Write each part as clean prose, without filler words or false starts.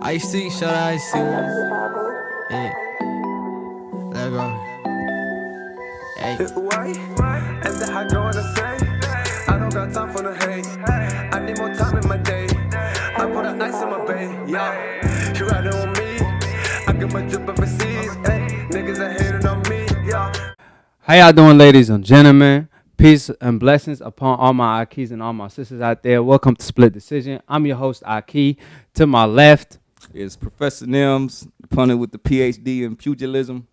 I see, shut I see. Yeah, let go. Hey. Why? And the high girl wanna say, I don't got time for the hate. I need more time in my day. I put an ice in my bay, yeah. You riding on me, I get my drip overseas. Hey, niggas are hating on me, yeah. How y'all doing, ladies and gentlemen? Peace and blessings upon all my Akhis and all my sisters out there. Welcome to Split Decision. I'm your host, Akhi. To my left is Professor Nims, pundit with the PhD in pugilism.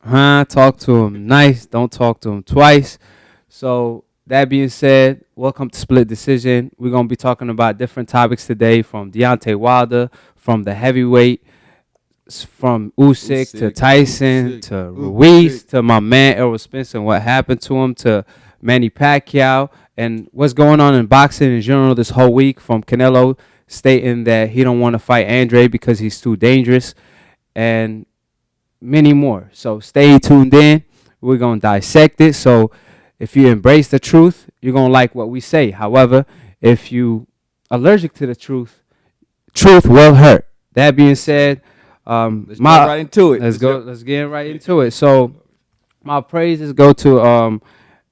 Talk to him nice. Don't talk to him twice. So that being said, welcome to Split Decision. We're going to be talking about different topics today, from Deontay Wilder, from the heavyweight, from Usyk to Tyson to Ruiz to my man Errol Spence and what happened to him, to Manny Pacquiao, and what's going on in boxing in general this whole week, from Canelo stating that he don't want to fight Andre because he's too dangerous, and many more. So stay tuned in. We're going to dissect it. So if you embrace the truth, you're going to like what we say. However, if you allergic to the truth will hurt. That being said, let's get right into it. Let's get right into it. So my praises go to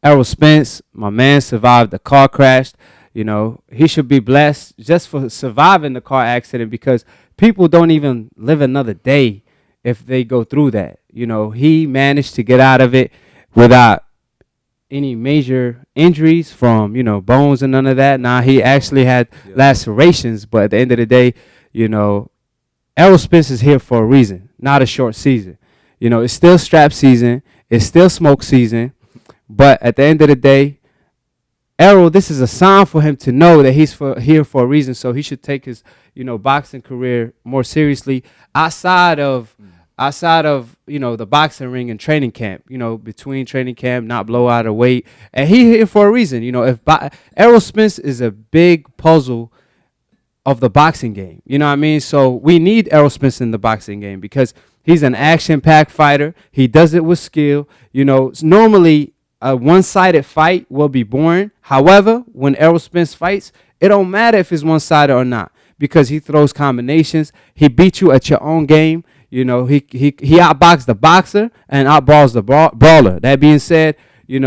Errol Spence. My man survived the car crash. You know, he should be blessed just for surviving the car accident, because people don't even live another day if they go through that. You know, he managed to get out of it without any major injuries from, bones and none of that. Now, he actually had lacerations, but at the end of the day, Errol Spence is here for a reason, not a short season. It's still strap season. It's still smoke season. But at the end of the day, Errol, this is a sign for him to know that he's here for a reason. So he should take his, boxing career more seriously outside of, the boxing ring and training camp, between training camp, not blow out of weight. And he's here for a reason. Errol Spence is a big puzzle of the boxing game. You know what I mean? So we need Errol Spence in the boxing game because he's an action-packed fighter. He does it with skill. Normally a one-sided fight will be boring. However, when Errol Spence fights, it don't matter if it's one-sided or not, because he throws combinations. He beats you at your own game. He outboxes the boxer and outballs the brawler. That being said, it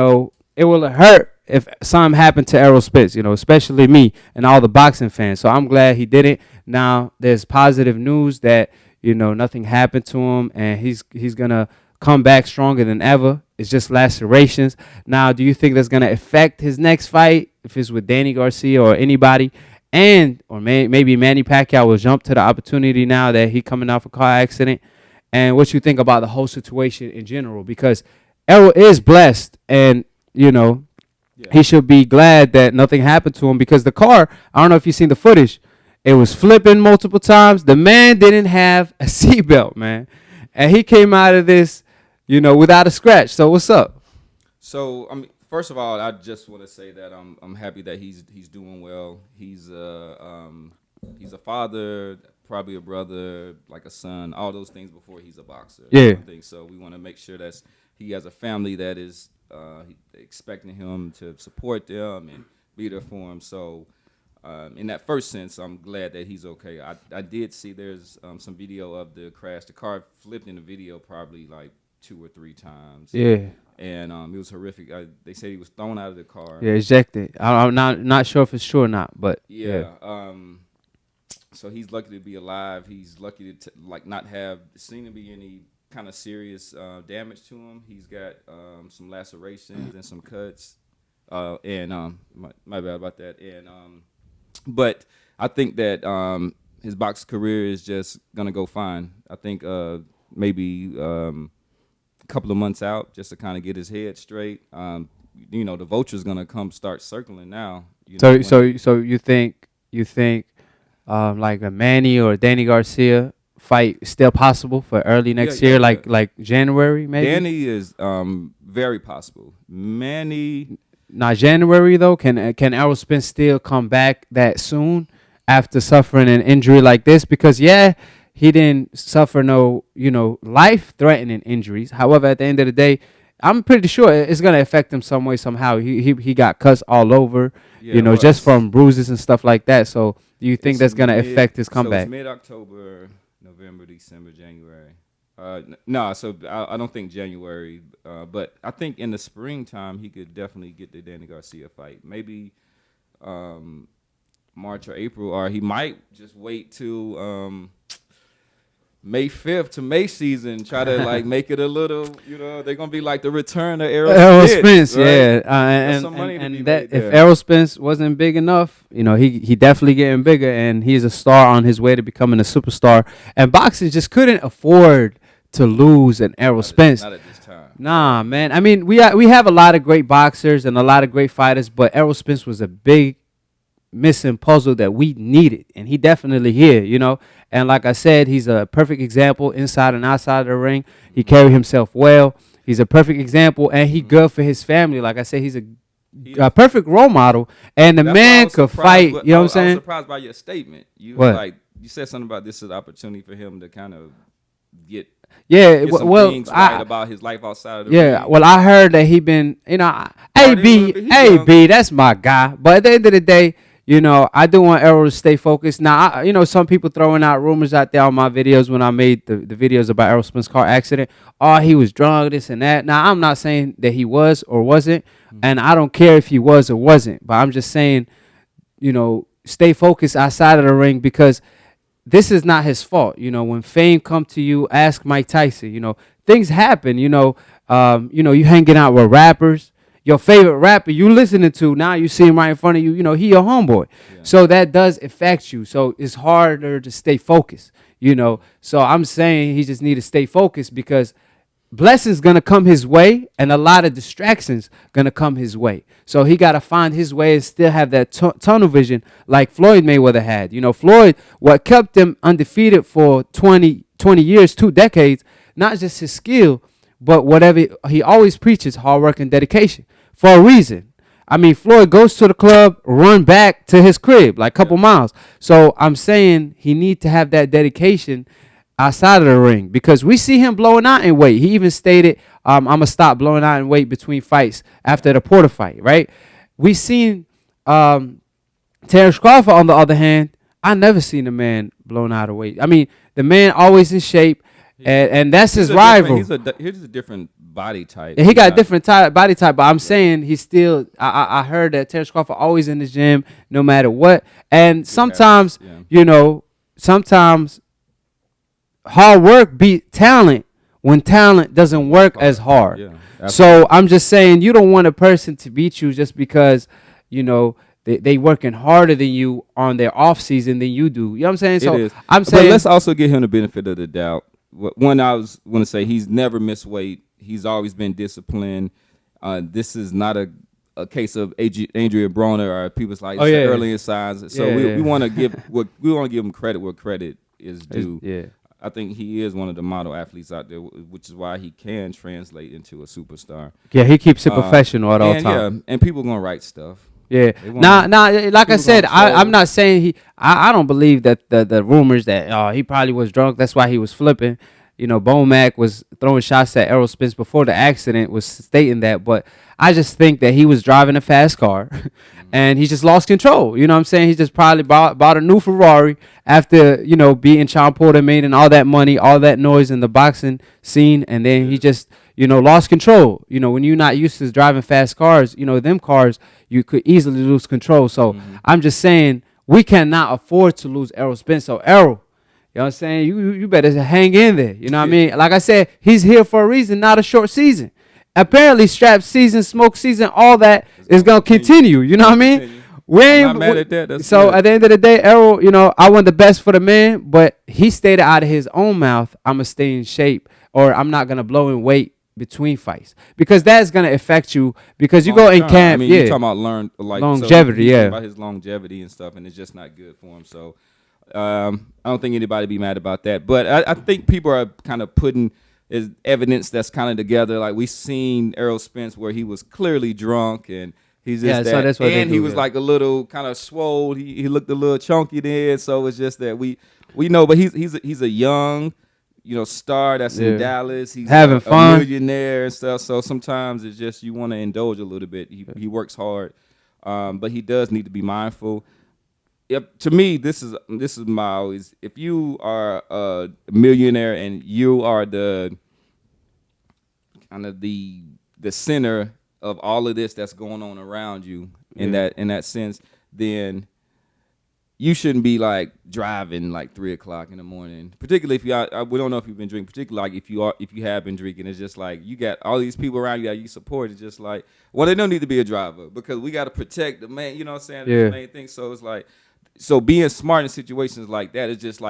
will hurt if something happened to Errol Spence, especially me and all the boxing fans. So I'm glad he did it. Now there's positive news that, nothing happened to him, and he's going to come back stronger than ever. It's just lacerations. Now, do you think that's going to affect his next fight, if it's with Danny Garcia or anybody? Or maybe Manny Pacquiao will jump to the opportunity now that he coming off a car accident? And what you think about the whole situation in general? Because Errol is blessed, and, he should be glad that nothing happened to him, because the car, I don't know if you've seen the footage, it was flipping multiple times. The man didn't have a seatbelt, man. And he came out of this, without a scratch. So what's up? So, first of all, I just want to say that I'm happy that he's doing well. He's a father, probably a brother, like a son, all those things before he's a boxer. Yeah. So we want to make sure that he has a family that is expecting him to support them and be there for him. So in that first sense, I'm glad that he's okay. I did see there's some video of the crash. The car flipped in the video probably like 2 or 3 times. Yeah. And it was horrific. They say he was thrown out of the car. Yeah, ejected. I'm not sure if it's true or not, but yeah. So he's lucky to be alive. He's lucky to not have seen to be any kind of serious damage to him. He's got some lacerations and some cuts. And my bad about that. And but I think that his box career is just gonna go fine. I think maybe a couple of months out, just to kind of get his head straight. The vulture's gonna come start circling now. So you think like a Manny or Danny Garcia fight is still possible for early next year, like January maybe? Danny is very possible. Manny, not January though. Can Errol Spence still come back that soon after suffering an injury like this? Because he didn't suffer no, life-threatening injuries. However, at the end of the day, I'm pretty sure it's going to affect him some way, somehow. He got cuts all over, just from bruises and stuff like that. So do you think that's going to affect his comeback? So it's mid-October. November, December, January. No, so I don't think January, but I think in the springtime he could definitely get the Danny Garcia fight. Maybe March or April, or he might just wait till May 5th to May season, try to like make it a little, they're gonna be like the return of Errol Spence, right? yeah, and that if Errol Spence wasn't big enough, he definitely getting bigger, and he's a star on his way to becoming a superstar. And boxing just couldn't afford to lose an Errol Spence. Not at this time. Nah, man. I mean, we have a lot of great boxers and a lot of great fighters, but Errol Spence was a big missing puzzle that we needed, and he definitely here. And like I said, he's a perfect example inside and outside of the ring. He carried himself well. He's a perfect example, and he good for his family. Like I said, he's a perfect role model, and the man could fight. You know what I'm saying? I was surprised by your statement. You said something about this is an opportunity for him to kind of get things right about his life outside of the ring. Well, I heard that he been, AB, that's my guy. But at the end of the day, I do want Errol to stay focused. Now, some people throwing out rumors out there on my videos when I made the videos about Errol Spence's car accident. Oh, he was drunk, this and that. Now, I'm not saying that he was or wasn't, and I don't care if he was or wasn't. But I'm just saying, stay focused outside of the ring, because this is not his fault. When fame come to you, ask Mike Tyson. Things happen. You hanging out with rappers. Your favorite rapper you listening to, now you see him right in front of you, he your homeboy. Yeah. So that does affect you. So it's harder to stay focused, So I'm saying he just need to stay focused, because blessings going to come his way and a lot of distractions going to come his way. So he got to find his way and still have that tunnel vision like Floyd Mayweather had. Floyd, what kept him undefeated for 20 years, 2 decades, not just his skill, but whatever he always preaches, hard work and dedication for a reason. I mean, Floyd goes to the club, run back to his crib like a couple miles. So I'm saying he need to have that dedication outside of the ring, because we see him blowing out in weight. He even stated, I'm going to stop blowing out in weight between fights after the Porter fight, right? We seen Terrence Crawford, on the other hand. I never seen a man blown out of weight. I mean, the man always in shape. And that's his rival. He's a different body type. And he got a different body type, but I'm saying he's still. I heard that Terrence Crawford always in the gym, no matter what. And sometimes, sometimes hard work beat talent when talent doesn't work as hard. Yeah, so I'm just saying, you don't want a person to beat you just because they working harder than you on their off season than you do. You know what I'm saying? So I'm saying, but let's also give him the benefit of the doubt. One, I was going to say, he's never missed weight. He's always been disciplined. This is not a case of Adrian Broner or people's like early in signs. So we want to give him credit where credit is due. Yeah, I think he is one of the model athletes out there, which is why he can translate into a superstar. Yeah, he keeps it professional at all times. Yeah, and people gonna write stuff. Yeah. Nah. Like I said, I'm not saying I don't believe that the rumors that he probably was drunk. That's why he was flipping. Bomac was throwing shots at Errol Spence before the accident, was stating that. But I just think that he was driving a fast car, and he just lost control. You know what I'm saying? He just probably bought a new Ferrari after beating Sean Porter, making all that money, all that noise in the boxing scene, and then he just lost control. When you're not used to driving fast cars, them cars, you could easily lose control. So I'm just saying, we cannot afford to lose Errol Spence. So Errol, you know what I'm saying? You better hang in there. You know what I mean? Like I said, he's here for a reason, not a short season. Apparently, strap season, smoke season, all that is going to continue. You know what I mean? I'm not mad at that. That's so good. At the end of the day, Errol, I want the best for the man, but he stated out of his own mouth, I'm going to stay in shape, or I'm not going to blow in weight between fights, because that's going to affect you, because you go in camp. I mean, you're talking about longevity, so about his longevity and stuff, and it's just not good for him. So I don't think anybody be mad about that. But I think people are kind of putting is evidence that's kind of together. Like we seen Errol Spence where he was clearly drunk and he's just that. So that's what and he was like a little kind of swole. He looked a little chunky then. So it's just that we know, but he's a young, star that's in Dallas. He's having fun, a millionaire and stuff. So sometimes it's just you want to indulge a little bit. He works hard, but he does need to be mindful. to me, this is my always. If you are a millionaire and you are the kind of the center of all of this that's going on around you in that sense, then you shouldn't be like driving like 3 o'clock in the morning. Particularly if we don't know if you've been drinking. Particularly like if you have been drinking, it's just like you got all these people around you that you support. It's just like, well, they don't need to be a driver because we got to protect the main. You know what I'm saying? Yeah. The main thing. So it's like, so being smart in situations like that is just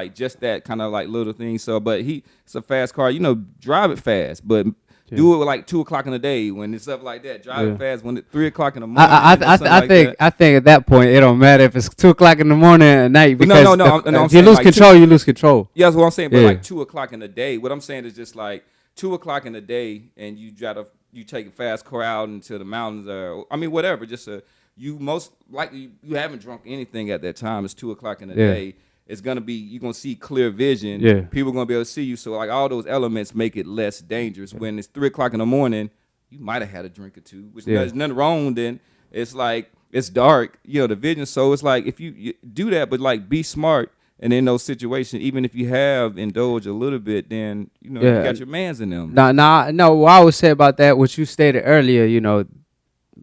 that kind of like little thing. So, but it's a fast car. You know, drive it fast, but. Do it like 2 o'clock in the day when it's up like that. Drive it fast when it's 3 o'clock in the morning. I think at that point it don't matter if it's 2 o'clock in the morning or at night because if you lose control, you lose control. Yeah, that's what I'm saying. But like 2 o'clock in the day, what I'm saying is just like 2 o'clock in the day, and you take a fast car out into the mountains or whatever. Just you most likely you haven't drunk anything at that time. It's 2 o'clock in the day. It's gonna be you're gonna see clear vision. Yeah. People are gonna be able to see you. So like all those elements make it less dangerous. When it's 3 o'clock in the morning, you might have had a drink or two, which there's nothing wrong. Then it's like it's dark, the vision. So it's like if you do that, but like be smart. And in those situations, even if you have indulged a little bit, then you got your mans in them. No. What I would say about that, what you stated earlier,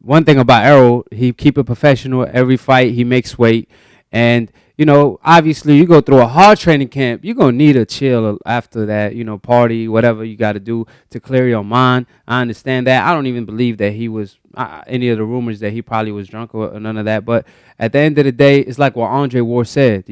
one thing about Errol, he keep it professional. Every fight, he makes weight, and obviously you go through a hard training camp, you're going to need a chill after that, party, whatever you got to do to clear your mind. I understand that. I don't even believe that he was, any of the rumors that he probably was drunk or none of that. But at the end of the day, it's like what Andre Ward said,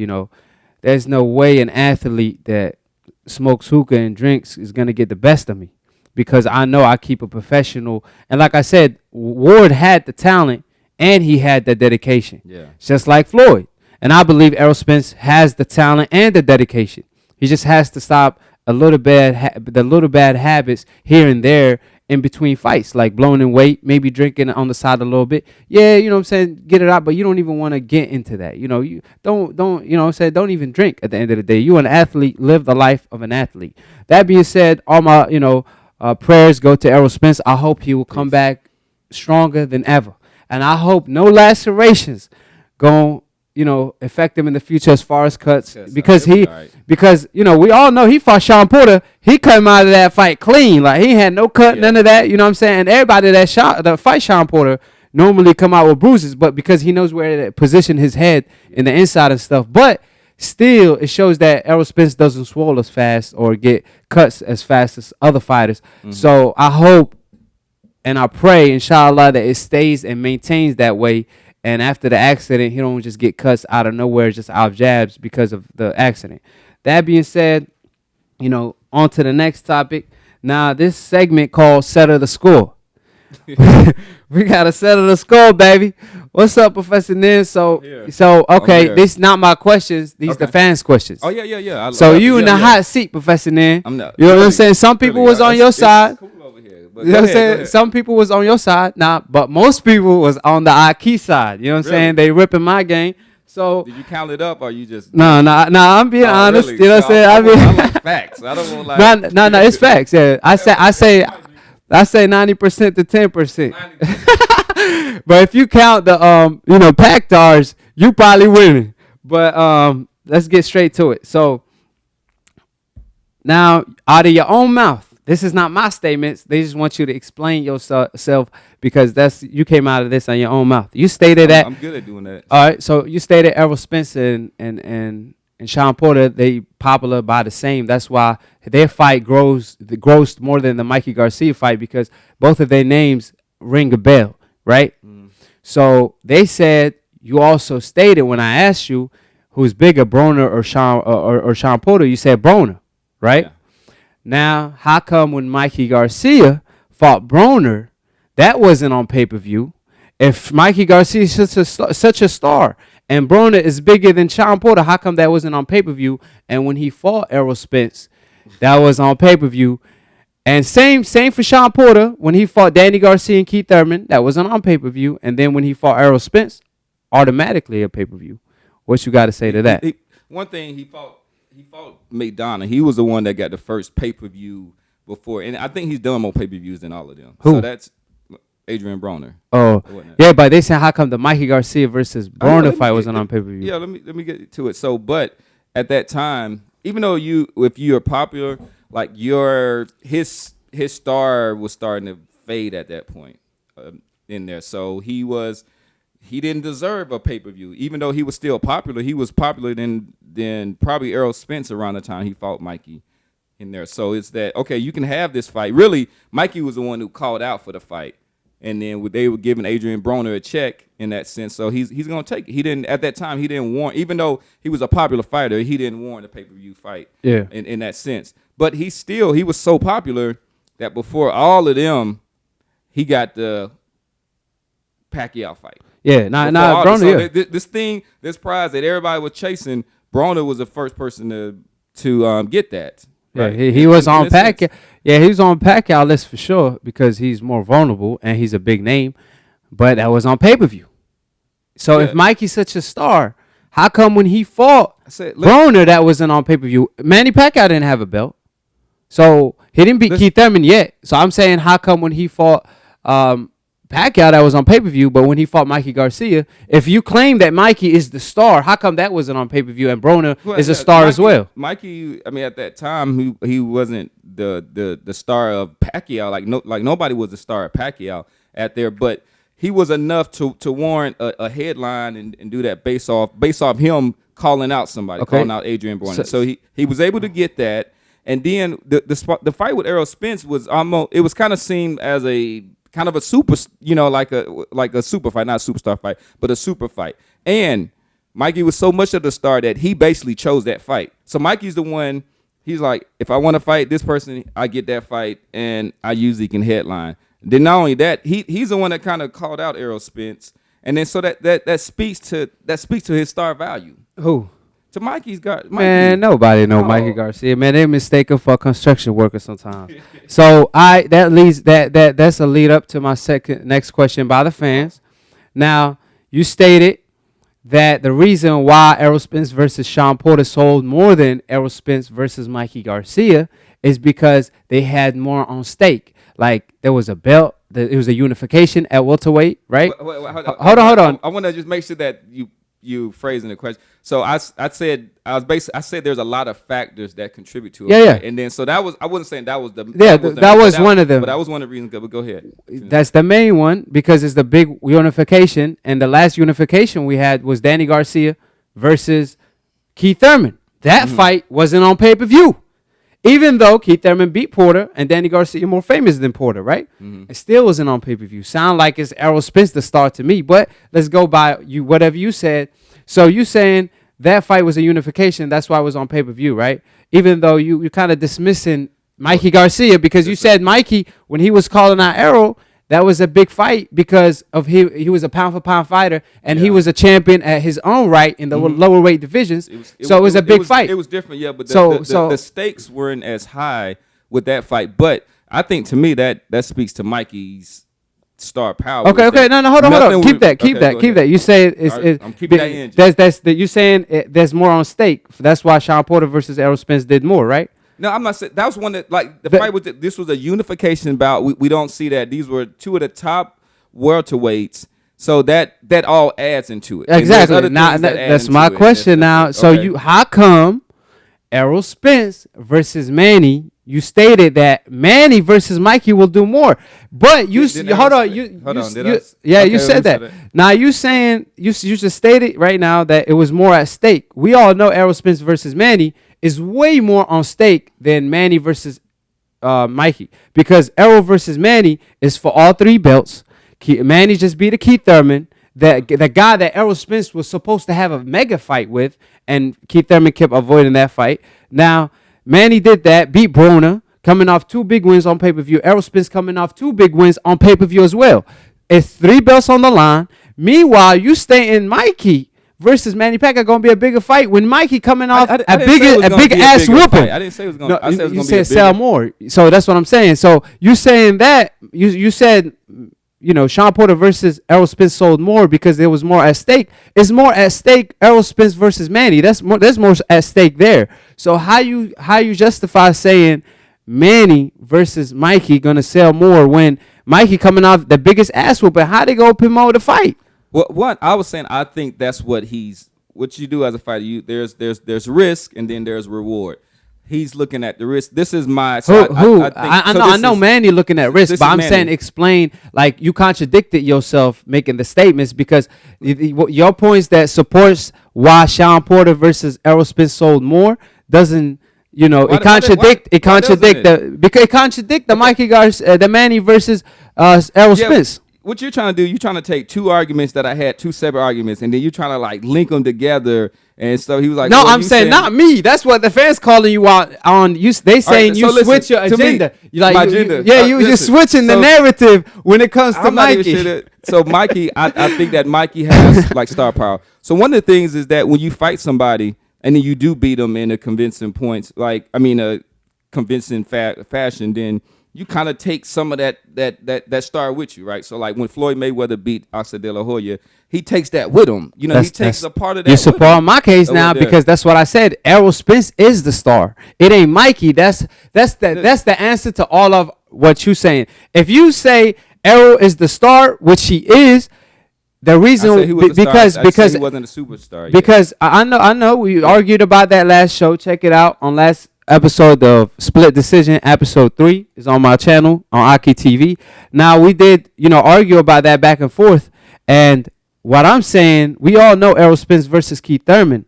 there's no way an athlete that smokes hookah and drinks is going to get the best of me because I know I keep a professional. And like I said, Ward had the talent and he had the dedication. Yeah. Just like Floyd. And I believe Errol Spence has the talent and the dedication. He just has to stop the little bad habits here and there in between fights, like blowing in weight, maybe drinking on the side a little bit. Yeah, you know what I'm saying, get it out, but you don't even want to get into that. You don't, you know what I'm saying, don't even drink at the end of the day. You an athlete, live the life of an athlete. That being said, all my, prayers go to Errol Spence. I hope he will come back stronger than ever. And I hope no lacerations going affect him in the future as far as cuts because we all know he fought Sean Porter. He came out of that fight clean, like he had no cut, none of that. You know what I'm saying? And everybody that fight Sean Porter normally come out with bruises, but because he knows where to position his head in the inside and stuff. But still, it shows that Errol Spence doesn't swell as fast or get cuts as fast as other fighters. Mm-hmm. So I hope and I pray, inshallah, that it stays and maintains that way. And after the accident, he don't just get cuts out of nowhere, just out of jabs because of the accident. That being said, on to the next topic. Now, this segment called Settle the Score. We got to settle the score, baby. What's up, Professor Nin? Okay, these not my questions. These the fans' questions. Oh, yeah. So you in the hot seat, Professor Nin. I'm not. You know what I'm saying? Some people was on your side. Cool over here. You know what I'm saying? Some people was on your side, but most people was on the Akhi side. You know what I'm saying? They ripping my game. So did you count it up or you just? No. I'm being honest. Really? You know what I'm saying? I like facts. I don't want like. No. It's facts. Yeah, I say 90% to 10%. But if you count the pack stars, you probably winning. But let's get straight to it. So now, out of your own mouth. This is not my statements. They just want you to explain yourself because you came out of this on your own mouth. You stated that. I'm good at doing that. All right. So you stated Errol Spence and Sean Porter, they popular by the same. That's why their fight grossed more than the Mikey Garcia fight because both of their names ring a bell, right? Mm. So they said you also stated when I asked you who's bigger, Broner or Sean Porter, you said Broner, right? Yeah. Now, how come when Mikey Garcia fought Broner, that wasn't on pay-per-view? If Mikey Garcia is such a star and Broner is bigger than Sean Porter, how come that wasn't on pay-per-view? And when he fought Errol Spence, that was on pay-per-view. And same for Sean Porter. When he fought Danny Garcia and Keith Thurman, that wasn't on pay-per-view. And then when he fought Errol Spence, automatically a pay-per-view. What you got to say to that? One thing, he fought McDonough. He was the one that got the first pay-per-view before. And I think he's done more pay-per-views than all of them. Who? So that's Adrian Broner. Oh, yeah, but they said how come the Mikey Garcia versus Broner fight wasn't on pay-per-view? Yeah, let me get to it. So, but at that time, even though if you are popular, like his star was starting to fade at that point in there. So he didn't deserve a pay-per-view, even though he was still popular. He was popular than probably Errol Spence around the time he fought Mikey in there. So it's that, okay, you can have this fight. Really, Mikey was the one who called out for the fight. And then they were giving Adrian Broner a check in that sense. So he's going to take it. He didn't, at that time, he didn't warrant, even though he was a popular fighter, he didn't warrant a pay-per-view fight in that sense. But he was so popular that before all of them, he got the Pacquiao fight. Yeah, Broner, so this prize that everybody was chasing, Broner was the first person to get that. Yeah, right? he was on Pacquiao. Yeah, he was on Pacquiao list for sure because he's more vulnerable and he's a big name. But that was on pay-per-view. So if Mikey's such a star, how come when he fought Broner that wasn't on pay-per-view? Manny Pacquiao didn't have a belt. So he didn't beat Keith Thurman yet. So I'm saying how come when he fought Pacquiao that was on pay-per-view, but when he fought Mikey Garcia, if you claim that Mikey is the star, how come that wasn't on pay-per-view and Broner is a star as well? Mikey, I mean, at that time, he wasn't the star of Pacquiao. Like nobody was the star of Pacquiao at there, but he was enough to warrant a headline and do that based off him calling out somebody, calling out Adrian Broner. So he was able to get that, and then the fight with Errol Spence was almost, it was kind of seen as a kind of a super, like a super fight, not a superstar fight, but a super fight. And Mikey was so much of the star that he basically chose that fight. So Mikey's the one, he's like, if I want to fight this person, I get that fight, and I usually can headline. Then not only that, he's the one that kind of called out Errol Spence, and then so that speaks to his star value. Who? To Mikey. Man, nobody know Mikey Garcia. Man, they mistake him for a construction worker sometimes. So that's a lead up to my next question by the fans. Now, you stated that the reason why Errol Spence versus Sean Porter sold more than Errol Spence versus Mikey Garcia is because they had more on stake. Like there was a belt, it was a unification at welterweight, right? Hold on. I want to just make sure that you phrasing the question. So I said there's a lot of factors that contribute to it. Yeah. And then so that was, I wasn't saying that was the that was one of them. But that was one of the reasons. But go ahead. That's the main one because it's the big unification, and the last unification we had was Danny Garcia versus Keith Thurman. That fight wasn't on pay-per-view. Even though Keith Thurman beat Porter and Danny Garcia more famous than Porter, right? It still wasn't on pay-per-view. Sound like it's Errol Spence the star to me, but let's go by whatever you said. So you saying that fight was a unification, that's why it was on pay-per-view, right? Even though you kind of dismissing Mikey Garcia because you said Mikey, when he was calling out Errol, that was a big fight because of he was a pound-for-pound fighter, and he was a champion at his own right in the lower weight divisions. It was a big fight. It was different, yeah, but the stakes weren't as high with that fight. But I think, to me, that speaks to Mikey's star power. Okay. No, hold on. Keep that. You say I'm keeping that in. You saying there's more on stake. That's why Sean Porter versus Errol Spence did more, right? No, I'm not saying that was one that, like, the fight was, this was a unification bout. We don't see that. These were two of the top welterweights, so that all adds into it. Exactly. Now that's my question. Now, so how come Errol Spence versus Manny? You stated that Manny versus Mikey will do more, but you said that. Now you saying you just stated right now that it was more at stake. We all know Errol Spence versus Manny is way more on stake than Manny versus Mikey, because Errol versus Manny is for all three belts. Manny just beat a Keith Thurman, the guy that Errol Spence was supposed to have a mega fight with, and Keith Thurman kept avoiding that fight. Now Manny did that, beat Broner, coming off 2 big wins on pay-per-view. Errol Spence coming off 2 big wins on pay-per-view as well. It's 3 belts on the line. Meanwhile, you stay in Mikey versus Manny Pacquiao going to be a bigger fight when Mikey coming off a big ass whooping. I didn't say it was going to. No, you said sell more. So that's what I'm saying. So you saying that you said, Sean Porter versus Errol Spence sold more because there was more at stake. It's more at stake Errol Spence versus Manny. There's more at stake there. So how you justify saying Manny versus Mikey gonna sell more when Mikey coming off the biggest ass whooping? How they go promote the fight? Well, one, I was saying, I think that's what you do as a fighter. There's risk and then there's reward. He's looking at the risk. This is my. So I know Manny looking at risk, but I'm saying explain, like you contradicted yourself making the statements because your points that supports why Sean Porter versus Errol Spence sold more doesn't. It contradict the Mikey Garcia, the Manny versus Errol Spence. What you're trying to do, you're trying to take two arguments that I had, two separate arguments, and then you're trying to like link them together. And so he was like, "No, I'm saying not me. That's what the fans calling you out on. You, they saying right, you so switch your agenda. You like my agenda. You're switching the narrative when it comes to Mikey. So Mikey, I think that Mikey has like star power. So one of the things is that when you fight somebody and then you do beat them in a convincing points, a convincing fashion, then you kind of take some of that star with you, right? So like when Floyd Mayweather beat Oscar De La Hoya, he takes that with him. He takes a part of that. You support my case now because that's what I said. Errol Spence is the star. It ain't Mikey. That's the answer to all of what you're saying. If you say Errol is the star, which he is, the reason because he wasn't a superstar. Because I know we argued about that last show. Check it out on last episode of Split Decision. Episode 3 is on my channel on Akhi TV. Now we did argue about that back and forth, and what I'm saying, we all know Errol Spence versus Keith Thurman.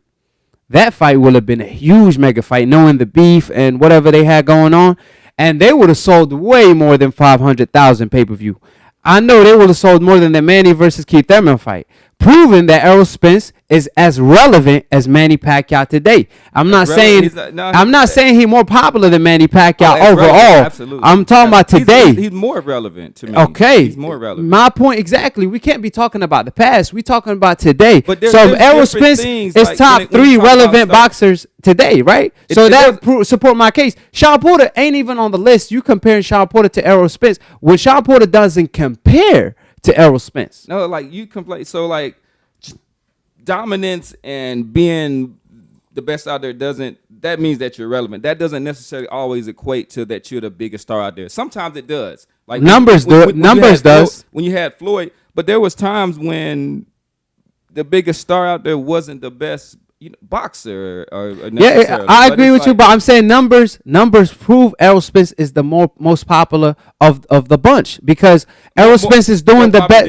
That fight would have been a huge mega fight, knowing the beef and whatever they had going on, and they would have sold way more than 500,000 pay-per-view. I know they would have sold more than the Manny versus Keith Thurman fight, proving that Errol Spence is as relevant as Manny Pacquiao today. I'm not saying he's more popular than Manny Pacquiao overall. Absolutely. I'm talking about today. He's more relevant to me. Okay. He's more relevant. My point exactly. We can't be talking about the past. We're talking about today. But so if Errol Spence is like top 3 relevant boxers today, right? Support my case. Sean Porter ain't even on the list. You comparing Sean Porter to Errol Spence when Sean Porter doesn't compare to Errol Spence. No, like you complain. So like dominance and being the best out there that means that you're relevant. That doesn't necessarily always equate to that you're the biggest star out there. Sometimes it does. Like numbers does. When you had Floyd, but there was times when the biggest star out there wasn't the best boxer or I agree with you, but I'm saying numbers prove Errol Spence is the most popular of the bunch because Errol Spence is doing the best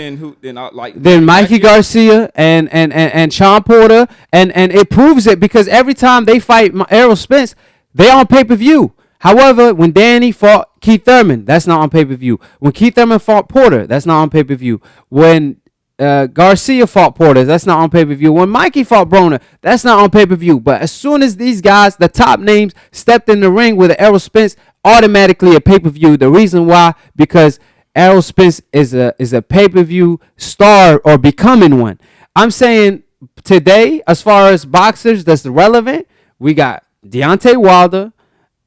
than Mikey Garcia and Sean Porter, and it proves it because every time they fight Errol Spence, they on pay-per-view. However, when Danny fought Keith Thurman, that's not on pay-per-view. When Keith Thurman fought Porter, that's not on pay-per-view. When Garcia fought Porter, that's not on pay-per-view. When Mikey fought Broner, that's not on pay-per-view. But as soon as these guys, the top names, stepped in the ring with Errol Spence, automatically a pay-per-view. The reason why, because Errol Spence is a pay-per-view star or becoming one. I'm saying today, as far as boxers that's relevant, we got Deontay Wilder,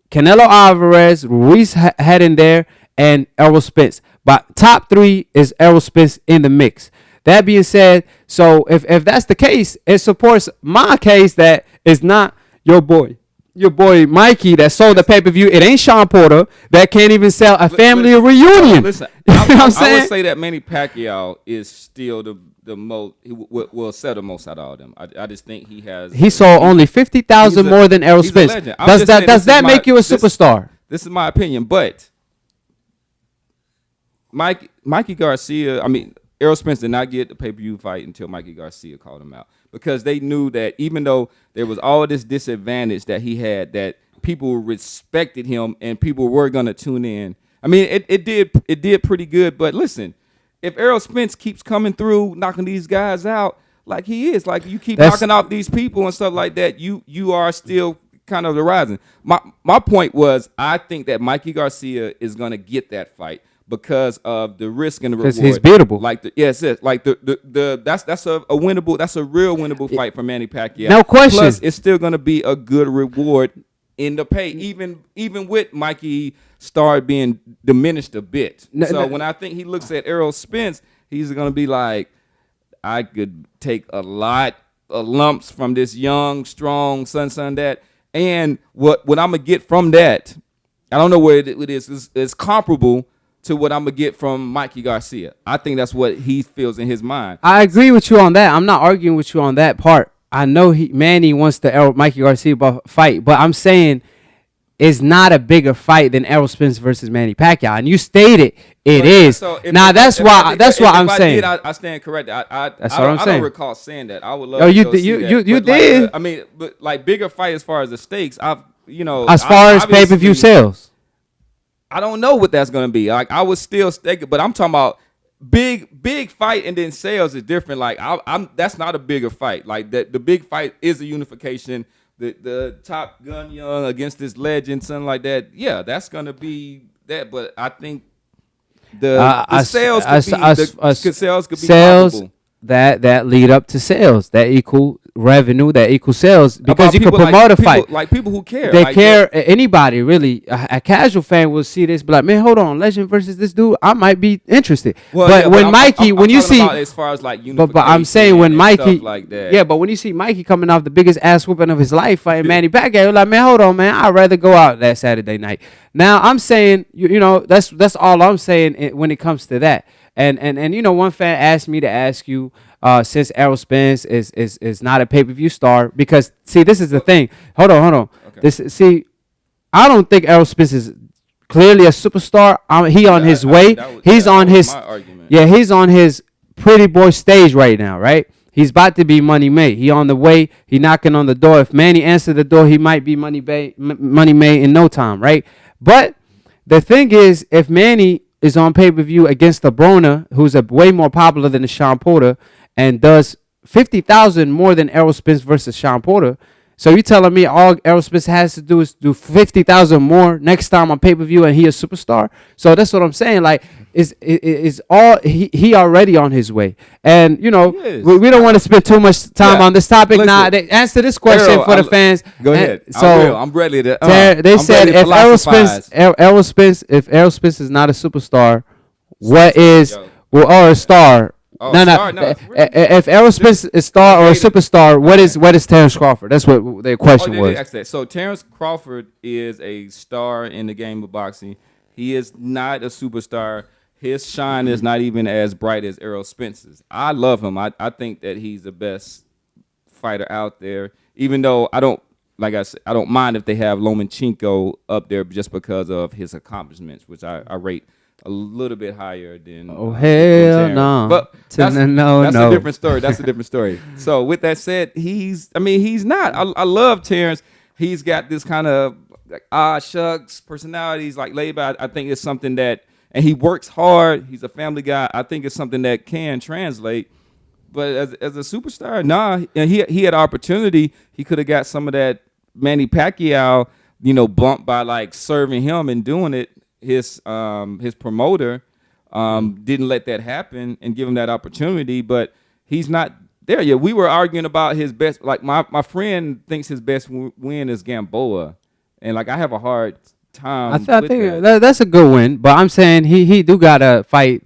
Canelo Alvarez, Ruiz heading there, and Errol Spence. But top 3 is Errol Spence in the mix. That being said, so if that's the case, it supports my case that it's not your boy Mikey that sold the pay-per-view. It ain't Sean Porter that can't even sell a family reunion. Listen, I would say that Manny Pacquiao is still the most. He will sell the most out of all them. I just think he has. He sold only 50,000 more than Errol Spence. Does that make you a superstar? This is my opinion, but Mikey Garcia. Errol Spence did not get the pay-per-view fight until Mikey Garcia called him out because they knew that even though there was all this disadvantage that he had, that people respected him and people were going to tune in. It did pretty good. But listen, if Errol Spence keeps coming through, knocking these guys out like he is, like you keep knocking off these people and stuff like that, you are still kind of the rising. My point was, I think that Mikey Garcia is going to get that fight because of the risk and the reward. Because he's beatable. That's a winnable. That's a real winnable fight for Manny Pacquiao. No question. Plus, it's still going to be a good reward in the pay, even with Mikey Starr being diminished a bit. When I think he looks at Errol Spence, he's going to be like, I could take a lot of lumps from this young, strong son that, and what I'm gonna get from that I don't know where it is. It's comparable to what I'm gonna get from Mikey Garcia. I think that's what he feels in his mind. I agree with you on that. I'm not arguing with you on that part. I know Manny wants the Mikey Garcia fight, but I'm saying it's not a bigger fight than Errol Spence versus Manny Pacquiao, and you stated it is. So that's why I'm saying. I stand corrected. That's what I'm saying. I don't recall saying that. I would love. Oh, to you go see that. You did. I mean, but like bigger fight as far as the stakes. As far as pay-per-view sales. I don't know what that's gonna be. Like I would still stake it, but I'm talking about big fight and then sales is different. Like I'm that's not a bigger fight. Like that the big fight is a unification. The Top Gun Young against this legend, something like that. Yeah, that's gonna be that. But I think the sales could be comparable. that lead up to sales that equal revenue, that equal sales, because you can promote a fight. Like people who care. They care. Anybody really, a casual fan will see this, be like, man, hold on, Legend versus this dude, I might be interested. Well, but yeah, when I'm Mikey, when you see, as far as like but I'm saying when Mikey, like that. yeah, but when you see Mikey coming off the biggest ass whooping of his life fighting Manny Pacquiao, you're like, man, hold on, man, I'd rather go out that Saturday night. Now I'm saying, you know, that's all I'm saying when it comes to that. And you know, one fan asked me to ask you, since Errol Spence is not a pay-per-view star, because see, this is the thing. Hold on. Okay. I don't think Errol Spence is clearly a superstar. He's on his way. He's on his pretty boy stage right now, right? He's about to be money made. He on the way. He knocking on the door. If Manny answered the door, he might be money made in no time, right? But the thing is, if Manny is on pay-per-view against the Brona, who's a way more popular than the Sean Porter, and does 50,000 more than Errol Spence versus Sean Porter. So you telling me all Errol Spence has to do is do 50,000 more next time on pay-per-view and he a superstar? So that's what I'm saying. Like, is all he already on his way. And, you know, we don't want to spend too much time on this topic. Now, they answer this question for the fans. Go ahead. So I'm ready to. They said if Errol Spence is not a superstar, what is or a star? Oh, no. If Errol Spence is a star or a superstar, what is Terrence Crawford? That's what their question was. So Terrence Crawford is a star in the game of boxing. He is not a superstar. His shine is not even as bright as Errol Spence's. I love him. I think that he's the best fighter out there. Even though I don't mind if they have Lomachenko up there just because of his accomplishments, which I rate a little bit higher than. Oh hell no! But that's a different story. That's a different story. So with that said, he's not. I love Terrence. He's got this kind of like shucks personality. He's like laid back. I think it's something that, and he works hard. He's a family guy. I think it's something that can translate. But as a superstar, nah. And he had opportunity. He could have got some of that Manny Pacquiao, bumped by like serving him and doing it. His promoter didn't let that happen and give him that opportunity, but he's not there yet. We were arguing about his best. Like my friend thinks his best win is Gamboa, and like I have a hard time. I think that's a good win, but I'm saying he do gotta fight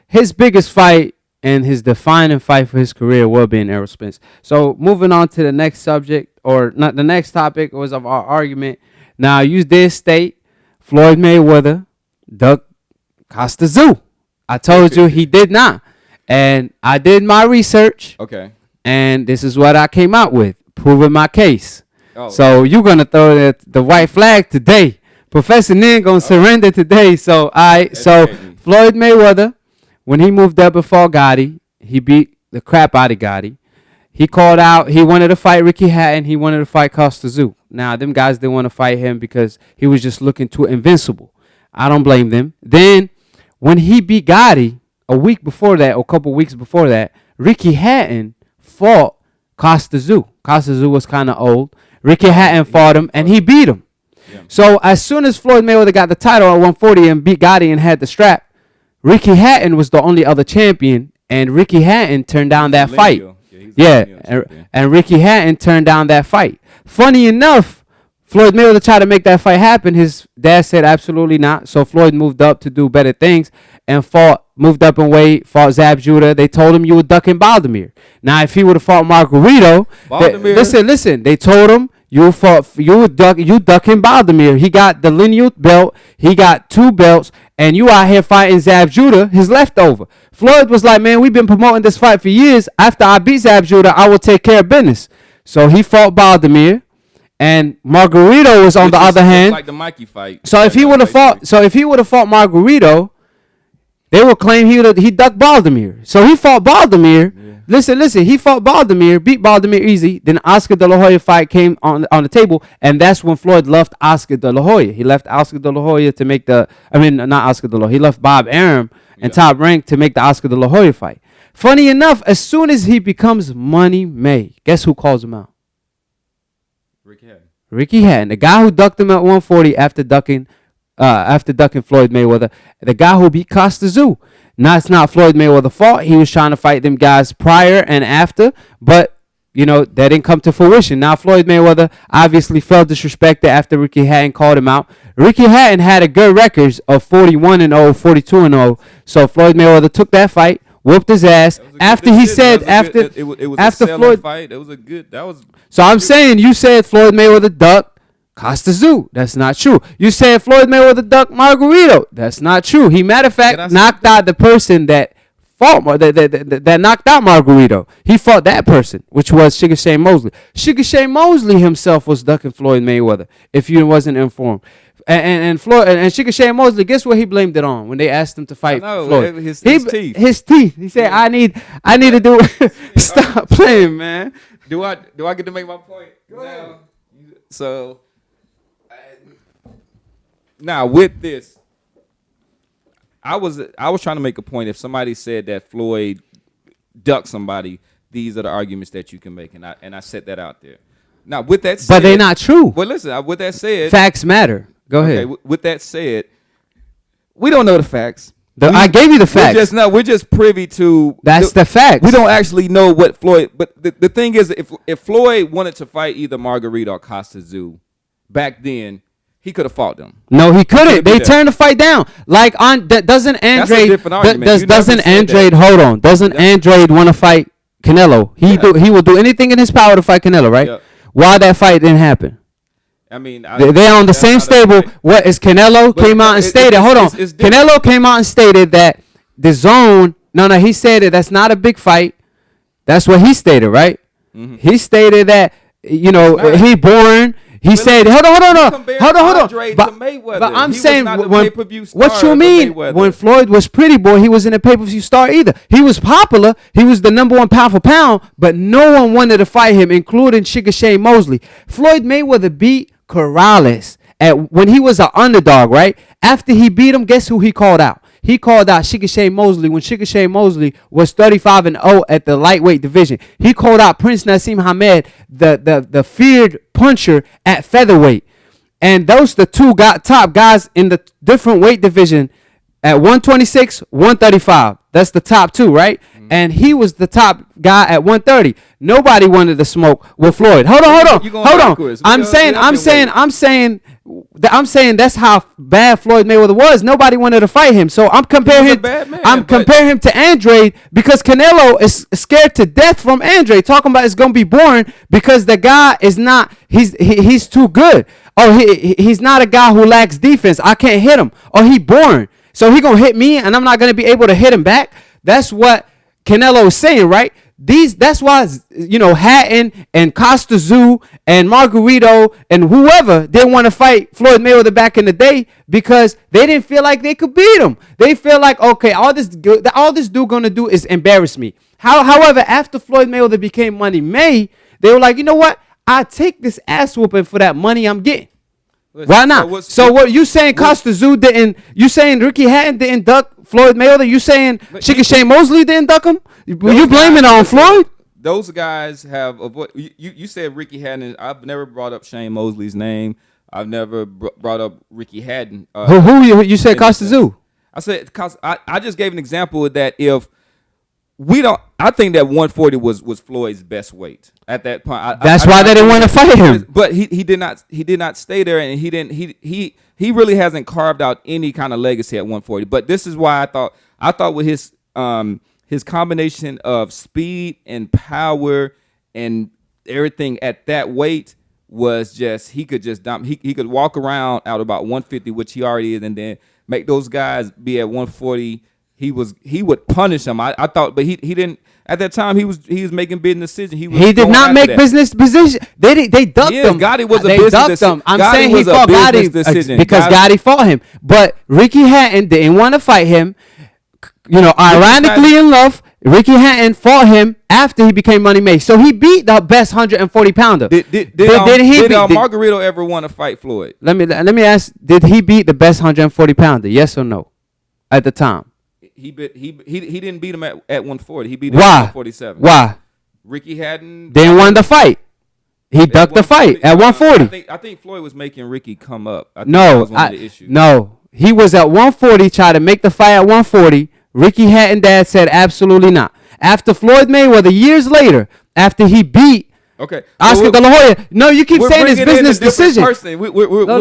his biggest fight and his defining fight for his career will be in Errol Spence. So moving on to the next subject, or not the next topic, was of our argument. Now you did state Floyd Mayweather ducked Costa Tszyu. I told you he did not. And I did my research. Okay. And this is what I came out with, proving my case. Oh. So you're going to throw the white flag today. Professor Nin going to surrender today. So Floyd Mayweather, when he moved up before Gotti, he beat the crap out of Gotti. He called out, he wanted to fight Ricky Hatton, he wanted to fight Costa Tszyu. Now, them guys didn't want to fight him because he was just looking too invincible. I don't blame them. Then, when he beat Gotti, a week before that, or a couple weeks before that, Ricky Hatton fought Costa Tszyu. Costa Tszyu was kind of old. Ricky Hatton fought him, and he beat him. Yeah. So, as soon as Floyd Mayweather got the title at 140 and beat Gotti and had the strap, Ricky Hatton was the only other champion, and Ricky Hatton turned down that fight. And Ricky Hatton turned down that fight. Funny enough, Floyd Mayweather tried to make that fight happen. His dad said absolutely not. So Floyd moved up to do better things and moved up in weight, fought Zab Judah. They told him you were ducking Baldomir. Now, if he would have fought Margarito, listen, they told him you ducking Baldomir. He got the lineal belt. He got 2 belts, and you out here fighting Zab Judah, his leftover. Floyd was like, man, we've been promoting this fight for years. After I beat Zab Judah, I will take care of business. So he fought Baldomir, and Margarito was on the other hand. Like the Mikey fight. So if he would have fought Margarito, they will claim he ducked Baldomir. So he fought Baldomir. Yeah. Listen. He fought Baldomir, beat Baldomir easy. Then Oscar De La Hoya fight came on the table, and that's when Floyd left Oscar De La Hoya. He left Oscar De La Hoya to make not Oscar De La Hoya. He left Bob Arum and Top Rank to make the Oscar De La Hoya fight. Funny enough, as soon as he becomes money made, guess who calls him out? Ricky Hatton, the guy who ducked him at 140 after ducking Floyd Mayweather, the guy who beat Costa Zoo. Now, it's not Floyd Mayweather's fault. He was trying to fight them guys prior and after, but, that didn't come to fruition. Now, Floyd Mayweather obviously felt disrespected after Ricky Hatton called him out. Ricky Hatton had a good record of 41-0, 42-0, so Floyd Mayweather took that fight, whooped his ass. After he said, after Floyd fight, it was a good, that was. So I'm saying you said Floyd Mayweather ducked Costa Zoo. That's not true. You said Floyd Mayweather ducked Margarito. That's not true. He, matter of fact, knocked out the person that fought that knocked out Margarito. He fought that person, which was Sugar Shane Mosley. Sugar Shane Mosley himself was ducking Floyd Mayweather, if you wasn't informed. And Floyd and Sugar Shane Mosley, guess what he blamed it on when they asked him to fight Floyd? His teeth. His teeth. He said, "I need to do." Stop playing, man. Do I get to make my point? Go ahead. So. Now with this, I was trying to make a point. If somebody said that Floyd ducked somebody, these are the arguments that you can make, and I set that out there. Now with that said, but they're not true. Well, listen. With that said, facts matter. Go ahead. With that said, we don't know the facts. I gave you the facts. We're just privy to. That's the facts. We don't actually know what Floyd. But the thing is, if Floyd wanted to fight either Margarito or Costa Zoo back then, he could have fought them. No, he couldn't. They turned the fight down. Like doesn't Andrade? That's a different argument. Doesn't Andrade? Hold on. Doesn't Andrade want to fight Canelo? He will do anything in his power to fight Canelo, right? Yep. Why that fight didn't happen? I mean, they're on the same stable. What is Canelo came out and stated? Hold on. Canelo came out and stated that the zone. No, he said that's not a big fight. That's what he stated, right? Mm-hmm. He stated that he born. He said, hold on. But I'm saying, what you mean? When Floyd was pretty boy, he wasn't a pay-per-view star either. He was popular. He was the #1 pound for pound, but no one wanted to fight him, including Sugar Shane Mosley. Floyd Mayweather beat Corrales when he was an underdog, right? After he beat him, guess who he called out? He called out Sugar Shane Mosley when Sugar Shane Mosley was 35-0 at the lightweight division. He called out Prince Nassim Hamed, the feared puncher at featherweight. And those the two top guys in the different weight division at 126, 135. That's the top two, right? Mm-hmm. And he was the top guy at 130. Nobody wanted to smoke with Floyd. Hold on. I'm saying that's how bad Floyd Mayweather was. Nobody wanted to fight him. So I'm comparing him to Andrade because Canelo is scared to death from Andrade, talking about it's gonna be boring because the guy is not. He's too good. Oh, he's not a guy who lacks defense. I can't hit him. Or he boring. So he gonna hit me and I'm not gonna be able to hit him back. That's what Canelo is saying, right? That's why Hatton and Costa Zoo and Margarito and whoever didn't want to fight Floyd Mayweather back in the day because they didn't feel like they could beat him. They feel like, okay, all this dude gonna do is embarrass me. However, after Floyd Mayweather became money made, they were like, you know what? I take this ass whooping for that money I'm getting. Listen, why not? So what you saying? Costa Zoo didn't? You saying Ricky Hatton didn't duck Floyd Mayweather? You saying Sugar Shane Mosley didn't duck him? You blaming on Floyd? Those guys have you said Ricky Hatton. I've never brought up Shane Mosley's name. I've never brought up Ricky Hatton. Who you said Costa Zoo? I said I just gave an example of that. If we don't, I think that 140 was Floyd's best weight at that point. That's why they didn't want to fight him. But he did not stay there, and he really hasn't carved out any kind of legacy at 140. But this is why I thought with his combination of speed and power and everything at that weight was just he could just dump. He could walk around out about 150, which he already is, and then make those guys be at 140. He would punish them. I thought, but he didn't. At that time, he was making business decisions. He did not make business decisions. They ducked him. Gotti was a they business ducked decision. him. I'm Gotti saying he was a fought business Gotti decision. because Gotti fought him. But Ricky Hatton didn't want to fight him. Ironically enough, Ricky Hatton fought him after he became Money May. So he beat the best 140 pounder. Did Margarito ever want to fight Floyd? Let me ask. Did he beat the best 140 pounder? Yes or no? At the time. He didn't beat him at 140. He beat him Why? at 147. Why? Ricky Hatton didn't want the fight. He ducked the fight at 140. I think Floyd was making Ricky come up. No. He was at 140, tried to make the fight at 140. Ricky Hatton dad said absolutely not. After Floyd Mayweather, years later, after he beat Oscar De La Hoya. No, you keep saying it's business decision. No, hold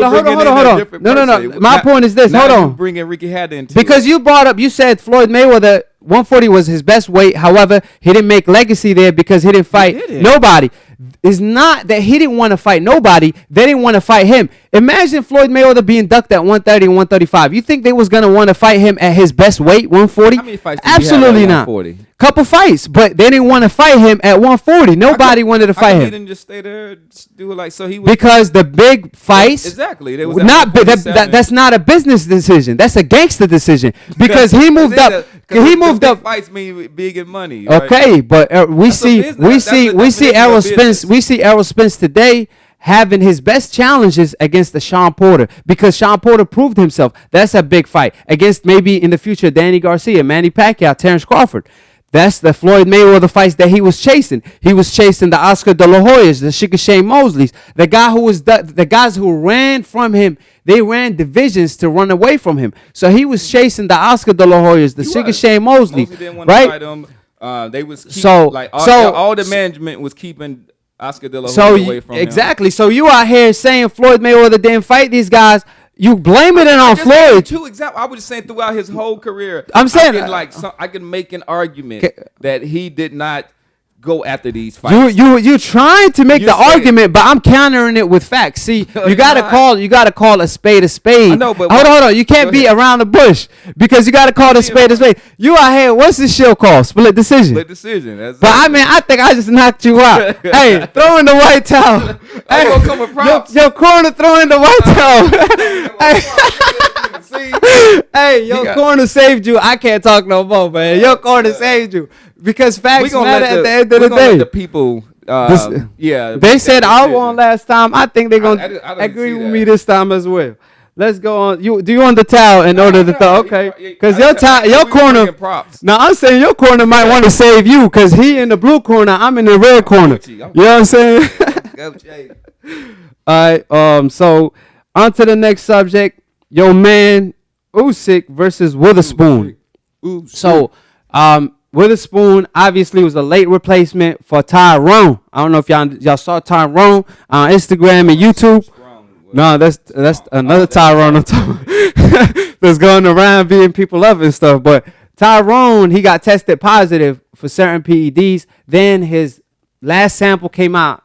on. No. My point is this. Hold on. Bringing Ricky Hatton into because you said Floyd Mayweather 140 was his best weight. However, he didn't make legacy there because he didn't fight nobody. It's not that he didn't want to fight nobody. They didn't want to fight him. Imagine Floyd Mayweather being ducked at 130 and 135. You think they was going to want to fight him at his best weight, 140? How many fights did Absolutely he have at not. 140? Couple fights, but they didn't want to fight him at 140. Nobody wanted to fight him. He didn't just stay there, just do it like so. He was because the big fights, exactly. They was not that's not a business decision. That's a gangster decision because he moved up. He moved up. Fights mean big in money. Right? Okay, but we see Errol Spence. We see Errol Spence today having his best challenges against the Sean Porter because Sean Porter proved himself. That's a big fight against maybe in the future Danny Garcia, Manny Pacquiao, Terrence Crawford. That's the Floyd Mayweather fights that he was chasing. He was chasing the Oscar De La Hoyas, the Sugar Shane Mosleys, the guys who ran from him. They ran divisions to run away from him. So he was chasing the Oscar De La Hoyas, the Sugar Shane Mosleys, right? They was all the management was keeping Oscar De La Hoya away from him. Exactly. So you out here saying Floyd Mayweather didn't fight these guys. You blaming it on Floyd. I was just saying throughout his whole career. I'm saying I can make an argument that he did not go after these fights. You trying to make the argument, but I'm countering it with facts. See, you gotta call a spade a spade. I know, but hold on. You can't be around the bush because you gotta call a spade a spade. You out here, what's this show called? Split decision. Split decision. But I think I just knocked you out. Hey, throw in the white towel. Your corner, throw in the white towel. Hey, your corner saved you. I can't talk no more, man. Your corner saved you. Because facts matter at the end of the day. Let the people, they said I won last time. I think they're gonna agree with me this time as well. Let's go on. You on the towel in order to throw? Okay, because your corner. Now I'm saying your corner might want to save you because he in the blue corner. I'm in the red corner. You know what I'm saying? All right. So on to the next subject. Your man Usyk versus Witherspoon. So Witherspoon obviously was a late replacement for Tyrone. I don't know if y'all saw Tyrone on Instagram and YouTube. No, that's another Tyrone that's going around beating people up and stuff. But Tyrone, he got tested positive for certain PEDs. Then his last sample came out,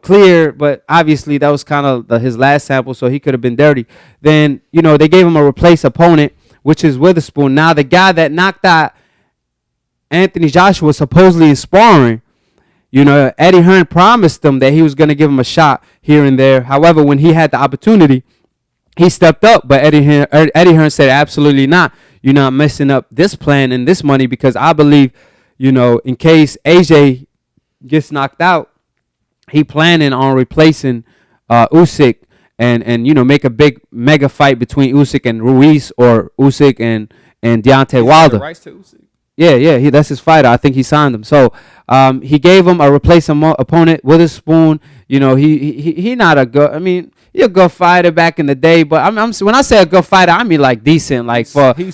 clear. But obviously that was kind of his last sample, so he could have been dirty. Then they gave him a replace opponent, which is Witherspoon. Now the guy that knocked out Anthony Joshua supposedly in sparring, Eddie Hearn promised him that he was going to give him a shot here and there. However, when he had the opportunity, he stepped up. But Eddie Hearn said, absolutely not. You're not messing up this plan and this money because I believe, in case AJ gets knocked out, he planning on replacing Usyk and make a big mega fight between Usyk and Ruiz or Usyk and Deontay Wilder. Rights to Usyk? Yeah, that's his fighter. I think he signed him. So he gave him a replacement opponent, Witherspoon. He not a good. I mean, he a good fighter back in the day. But when I say a good fighter, I mean like decent, like for an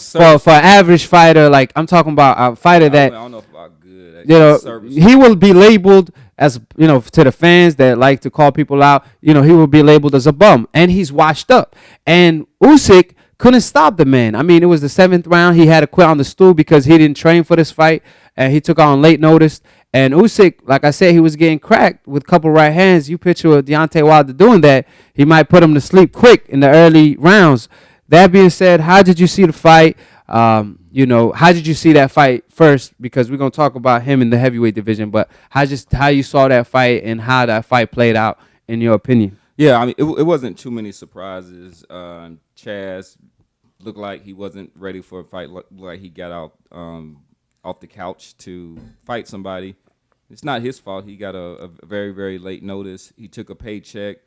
average fighter. Like I'm talking about a fighter that I don't know about good. He will be labeled as to the fans that like to call people out. He will be labeled as a bum, and he's washed up. And Usyk couldn't stop the man. I mean, it was the 7th round. He had to quit on the stool because he didn't train for this fight, and he took on late notice. And Usyk, like I said, he was getting cracked with a couple right hands. You picture Deontay Wilder doing that, he might put him to sleep quick in the early rounds. That being said, how did you see the fight? How did you see that fight first? Because we're gonna talk about him in the heavyweight division, but how you saw that fight and how that fight played out in your opinion? Yeah, I mean, it wasn't too many surprises. Chaz looked like he wasn't ready for a fight. Looked like he got out off the couch to fight somebody. It's not his fault. He got a very, very late notice. He took a paycheck,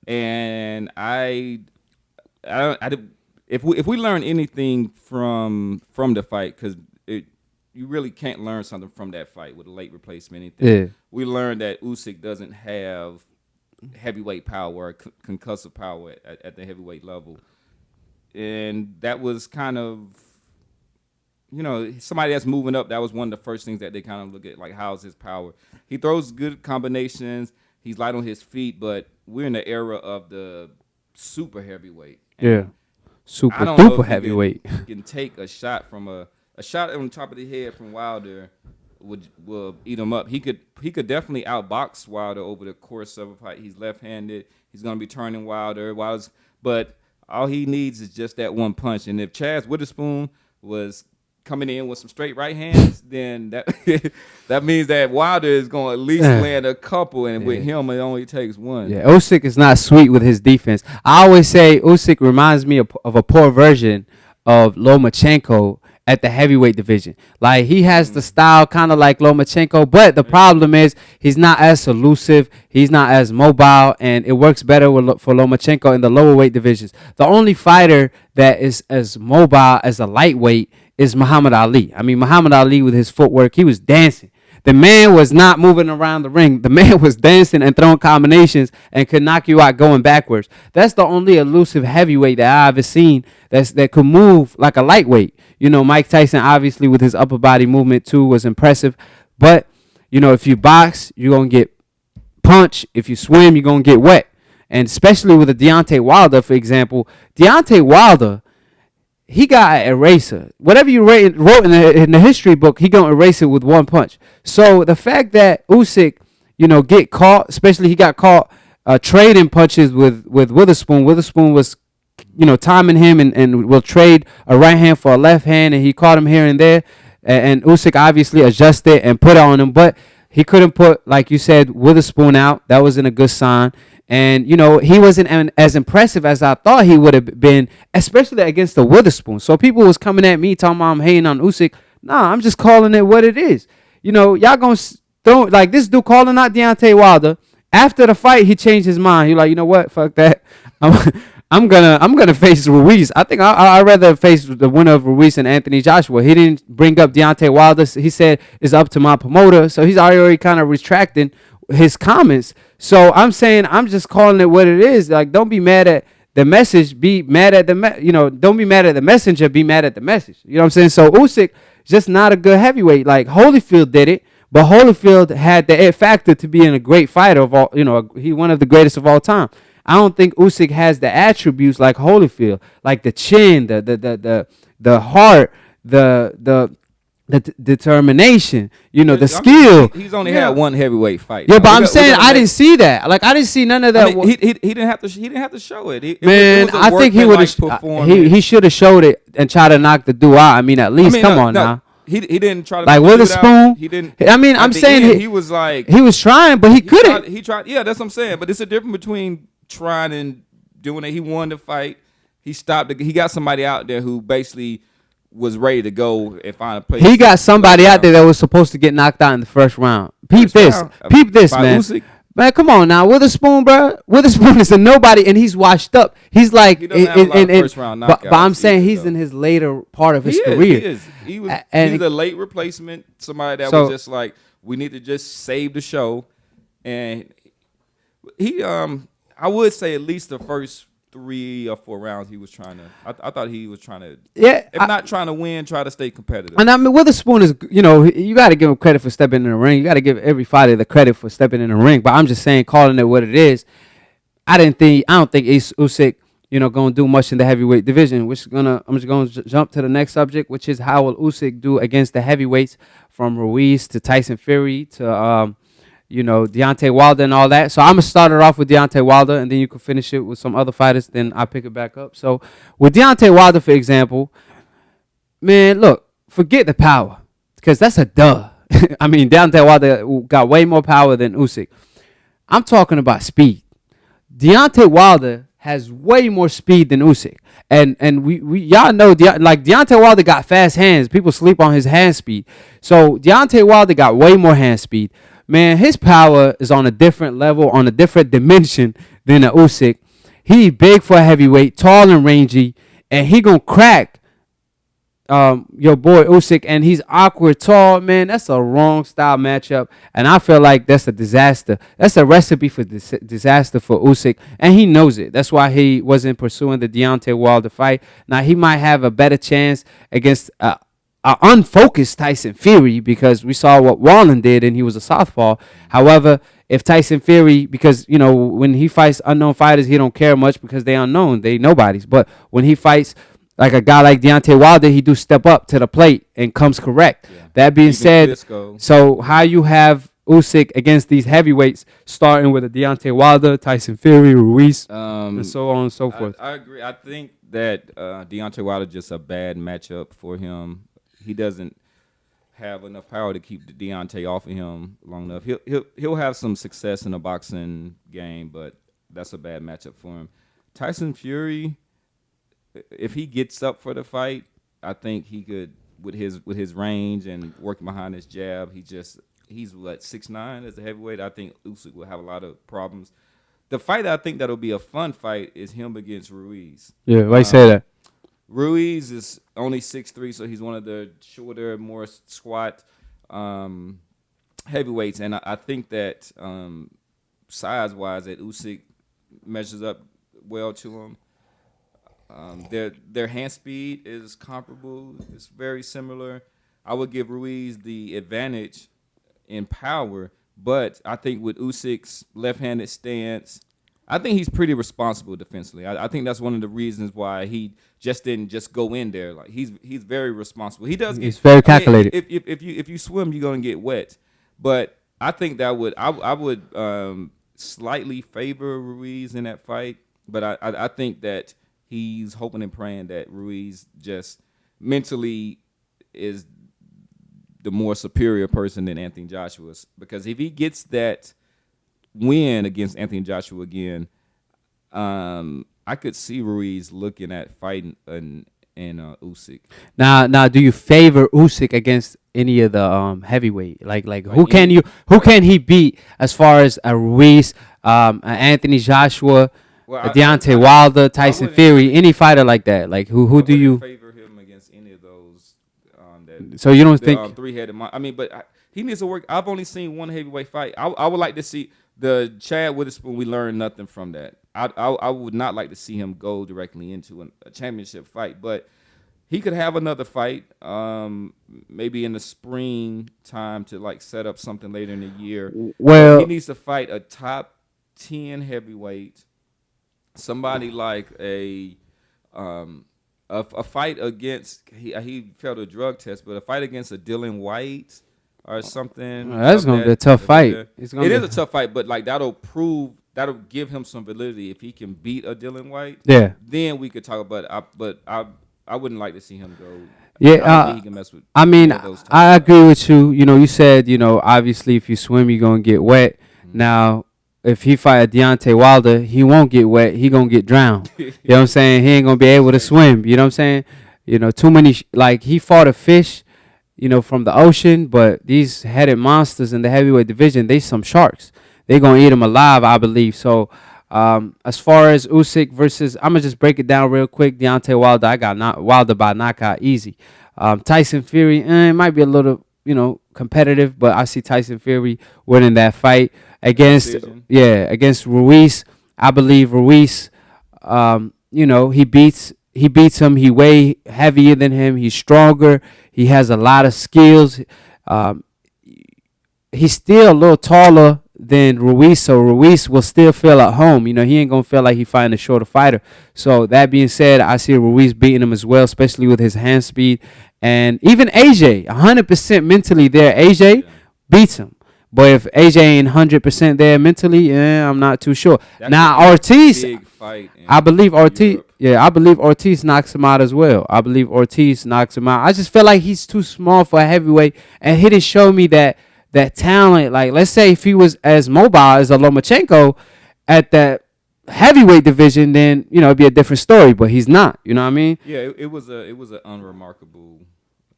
and if we learn anything from the fight, because you really can't learn something from that fight with a late replacement. Anything. Yeah. We learned that Usyk doesn't have heavyweight power, concussive power at the heavyweight level, and that was kind of, somebody that's moving up. That was one of the first things that they kind of look at, like, how's his power. He throws good combinations. He's light on his feet, but we're in the era of the super heavyweight. Yeah, super duper heavyweight. Can take a shot from a shot on the top of the head from Wilder will eat him up. He could definitely outbox Wilder over the course of a fight. He's left-handed. He's gonna be turning Wilder. But all he needs is just that one punch. And if Chaz Witherspoon was coming in with some straight right hands, then that means that Wilder is going to at least land a couple, and with him it only takes one. Yeah, Usyk is not sweet with his defense. I always say Usyk reminds me of a poor version of Lomachenko at the heavyweight division. Like, he has the style kind of like Lomachenko, but the problem is he's not as elusive, he's not as mobile, and it works better for Lomachenko in the lower weight divisions. The only fighter that is as mobile as a lightweight is Muhammad Ali. I mean, Muhammad Ali, with his footwork, he was dancing. The man was not moving around the ring. The man was dancing and throwing combinations and could knock you out going backwards. That's the only elusive heavyweight that I've ever seen that could move like a lightweight. Mike Tyson, obviously, with his upper body movement too, was impressive. But, if you box, you're going to get punched. If you swim, you're going to get wet. And especially with a Deontay Wilder, for example, Deontay Wilder, he got an eraser. Whatever you wrote in the history book, he gonna erase it with one punch. So the fact that Usyk, get caught, especially he got caught trading punches with Witherspoon. Witherspoon was, timing him and will trade a right hand for a left hand, and he caught him here and there. And Usyk obviously adjusted and put it on him, but he couldn't put, like you said, Witherspoon out. That wasn't a good sign. And, he wasn't as impressive as I thought he would have been, especially against the Witherspoon. So people was coming at me talking about I'm hating on Usyk. Nah, I'm just calling it what it is. Y'all going to throw, like, this dude calling out Deontay Wilder. After the fight, he changed his mind. He like, you know what? Fuck that. I'm gonna face Ruiz. I think I'd rather face the winner of Ruiz and Anthony Joshua. He didn't bring up Deontay Wilder. He said it's up to my promoter. So he's already kind of retracting his comments. So I'm saying I'm just calling it what it is. Like, don't be mad at the message. Be mad at don't be mad at the messenger. Be mad at the message. You know what I'm saying? So Usyk just not a good heavyweight. Like, Holyfield did it, but Holyfield had the it factor to being a great fighter of all. He one of the greatest of all time. I don't think Usyk has the attributes like Holyfield, like the chin, the heart, the determination, the skill. He's only had one heavyweight fight. Yeah, but I'm saying I didn't see that. Like, I didn't see none of that. I mean, he didn't have to. He didn't have to show it. I think he would have. He should have showed it and tried to knock the dude out. I mean, at least come on now. He didn't try to like Witherspoon. He didn't. I mean, I'm saying he was like he was trying, but he couldn't. He tried. Yeah, that's what I'm saying. But it's a difference between trying and doing it. He won the fight. He stopped. He got somebody out there who basically was ready to go and find a place. He got somebody out there that was supposed to get knocked out in the first round. Peep this, man. Usyk? Man, come on now, Witherspoon, bro. Witherspoon is a nobody, and he's washed up. He's like, he doesn't have a lot of first round knockouts. But I'm saying he's in his later part of his career. He's a late replacement. Somebody that was just like, we need to just save the show, and he, I would say at least the first 3 or 4 rounds he was trying to. I thought he was trying to. Yeah, if not trying to win, try to stay competitive. And I mean, Witherspoon is, you got to give him credit for stepping in the ring. You got to give every fighter the credit for stepping in the ring. But I'm just saying, calling it what it is. I don't think Usyk going to do much in the heavyweight division. I'm just going to jump to the next subject, which is how will Usyk do against the heavyweights, from Ruiz to Tyson Fury to Deontay Wilder and all that. So I'm gonna start it off with Deontay Wilder, and then you can finish it with some other fighters. Then I'll pick it back up. So with Deontay Wilder, for example, man, look, forget the power, because that's a duh. I mean, Deontay Wilder got way more power than Usyk. I'm talking about speed. Deontay Wilder has way more speed than Usyk. And we y'all know, Deontay Wilder got fast hands. People sleep on his hand speed. So Deontay Wilder got way more hand speed. Man, his power is on a different level, on a different dimension than a Usyk. He big for a heavyweight, tall and rangy, and he gonna crack your boy Usyk, and he's awkward tall. Man, that's a wrong style matchup, and I feel like that's a disaster. That's a recipe for disaster for Usyk, and he knows it. That's why he wasn't pursuing the Deontay Wilder fight. Now, he might have a better chance against an unfocused Tyson Fury, because we saw what Wallen did, and he was a southpaw. However, if Tyson Fury, because, when he fights unknown fighters, he don't care much because they unknown. They nobodies. But when he fights like a guy like Deontay Wilder, he do step up to the plate and comes correct. Yeah. That being said, so how you have Usyk against these heavyweights, starting with a Deontay Wilder, Tyson Fury, Ruiz, and so on and so forth. I agree. I think that Deontay Wilder is just a bad matchup for him. He doesn't have enough power to keep the Deontay off of him long enough. He'll have some success in a boxing game, but that's a bad matchup for him. Tyson Fury, if he gets up for the fight, I think he could, with his range and working behind his jab. He's what, 6'9" as a heavyweight. I think Usyk will have a lot of problems. The fight I think that'll be a fun fight is him against Ruiz. Yeah, why you say that? Ruiz is only 6'3", so he's one of the shorter, more squat heavyweights, and I think that size-wise, that Usyk measures up well to him. Their hand speed is comparable. It's very similar. I would give Ruiz the advantage in power, but I think with Usyk's left-handed stance, I think he's pretty responsible defensively. I think that's one of the reasons why he just didn't just go in there. Like he's very responsible. He's very calculated. If you swim, you're gonna get wet. But I think that I would slightly favor Ruiz in that fight. But I think that he's hoping and praying that Ruiz just mentally is the more superior person than Anthony Joshua, because if he gets that win against Anthony Joshua again, I could see Ruiz looking at fighting and Usyk. Now, do you favor Usyk against any of the heavyweight? Like who can he beat as far as a Ruiz, Anthony Joshua, Deontay Wilder, Tyson Fury, any fighter like that? Like who do you favor him against any of those? So you don't think three-headed? I mean, but he needs to work. I've only seen one heavyweight fight. I would like to see the Chad Witherspoon. We learned nothing from that. I would not like to see him go directly into a championship fight, but he could have another fight, maybe in the spring time to like set up something later in the year. Well, he needs to fight a top 10 heavyweight, somebody like a fight against he failed a drug test, but a fight against a Dylan White or something. That's gonna be a tough fight. It is a tough fight, but like that'll give him some validity if he can beat a Dylan White. Yeah, then we could talk about. But I wouldn't like to see him go. Yeah, he can mess with. I mean, I agree with you. You said obviously if you swim you're gonna get wet. Mm-hmm. Now, if he fight a Deontay Wilder, he won't get wet. He gonna get drowned. You know what I'm saying? He ain't gonna be able to swim. You know what I'm saying? Too many like he fought a fish, from the ocean, but these headed monsters in the heavyweight division, they some sharks. They gonna eat him alive, I believe. So, as far as Usyk versus, I'm gonna just break it down real quick. Deontay Wilder, I got Wilder by knockout, easy. Tyson Fury, it might be a little, competitive, but I see Tyson Fury winning that fight against Ruiz. I believe Ruiz, he beats him. He way heavier than him. He's stronger. He has a lot of skills. He's still a little taller than Ruiz, so Ruiz will still feel at home. You know, he ain't gonna feel like he fighting a shorter fighter. So that being said, I see Ruiz beating him as well, especially with his hand speed. And even AJ, 100% mentally there. AJ beats him. But if AJ ain't 100% there mentally, I'm not too sure. That Now could be a Ortiz, big fight in I believe Ortiz. Europe. Yeah, I believe Ortiz knocks him out as well. I believe Ortiz knocks him out. I just feel like he's too small for a heavyweight, and he didn't show me that talent. Like, let's say if he was as mobile as a Lomachenko at that heavyweight division, then it'd be a different story. But he's not. You know what I mean? Yeah, it was an unremarkable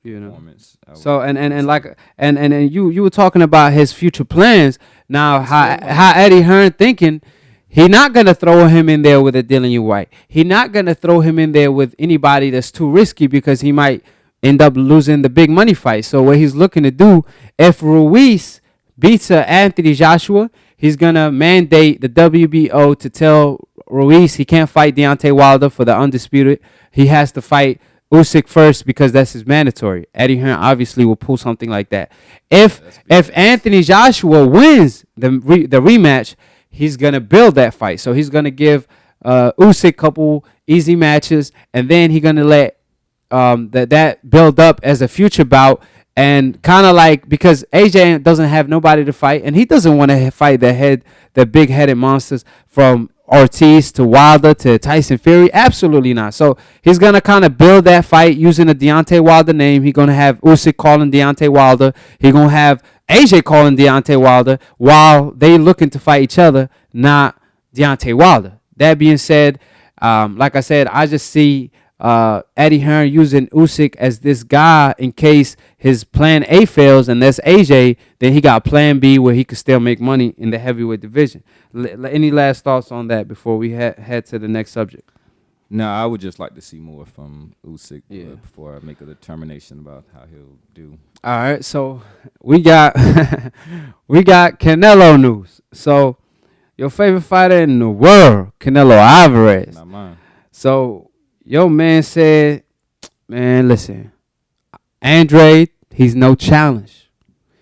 performance. So and you were talking about his future plans. Now how Eddie Hearn thinking. He not going to throw him in there with a Dillian U. White. He not going to throw him in there with anybody that's too risky because he might end up losing the big money fight. So what he's looking to do, if Ruiz beats Anthony Joshua, he's going to mandate the WBO to tell Ruiz he can't fight Deontay Wilder for the undisputed. He has to fight Usyk first because that's his mandatory. Eddie Hearn obviously will pull something like that. If Anthony Joshua wins the rematch, he's going to build that fight. So he's going to give Usyk a couple easy matches, and then he's going to let that build up as a future bout. And kind of like, because AJ doesn't have nobody to fight, and he doesn't want to fight the big-headed monsters from Ortiz to Wilder to Tyson Fury. Absolutely not. So he's going to kind of build that fight using the Deontay Wilder name. He's going to have Usyk calling Deontay Wilder. He's going to have AJ calling Deontay Wilder while they looking to fight each other, not Deontay Wilder. That being said, like I said, I just see Eddie Hearn using Usyk as this guy in case his plan A fails, and that's AJ, then he got plan B where he could still make money in the heavyweight division. Any last thoughts on that before we head to the next subject? No, I would just like to see more from Usyk before I make a determination about how he'll do. All right, so we got Canelo news. So your favorite fighter in the world, Canelo Alvarez. Not mine. So your man said, man, listen, Andre, he's no challenge.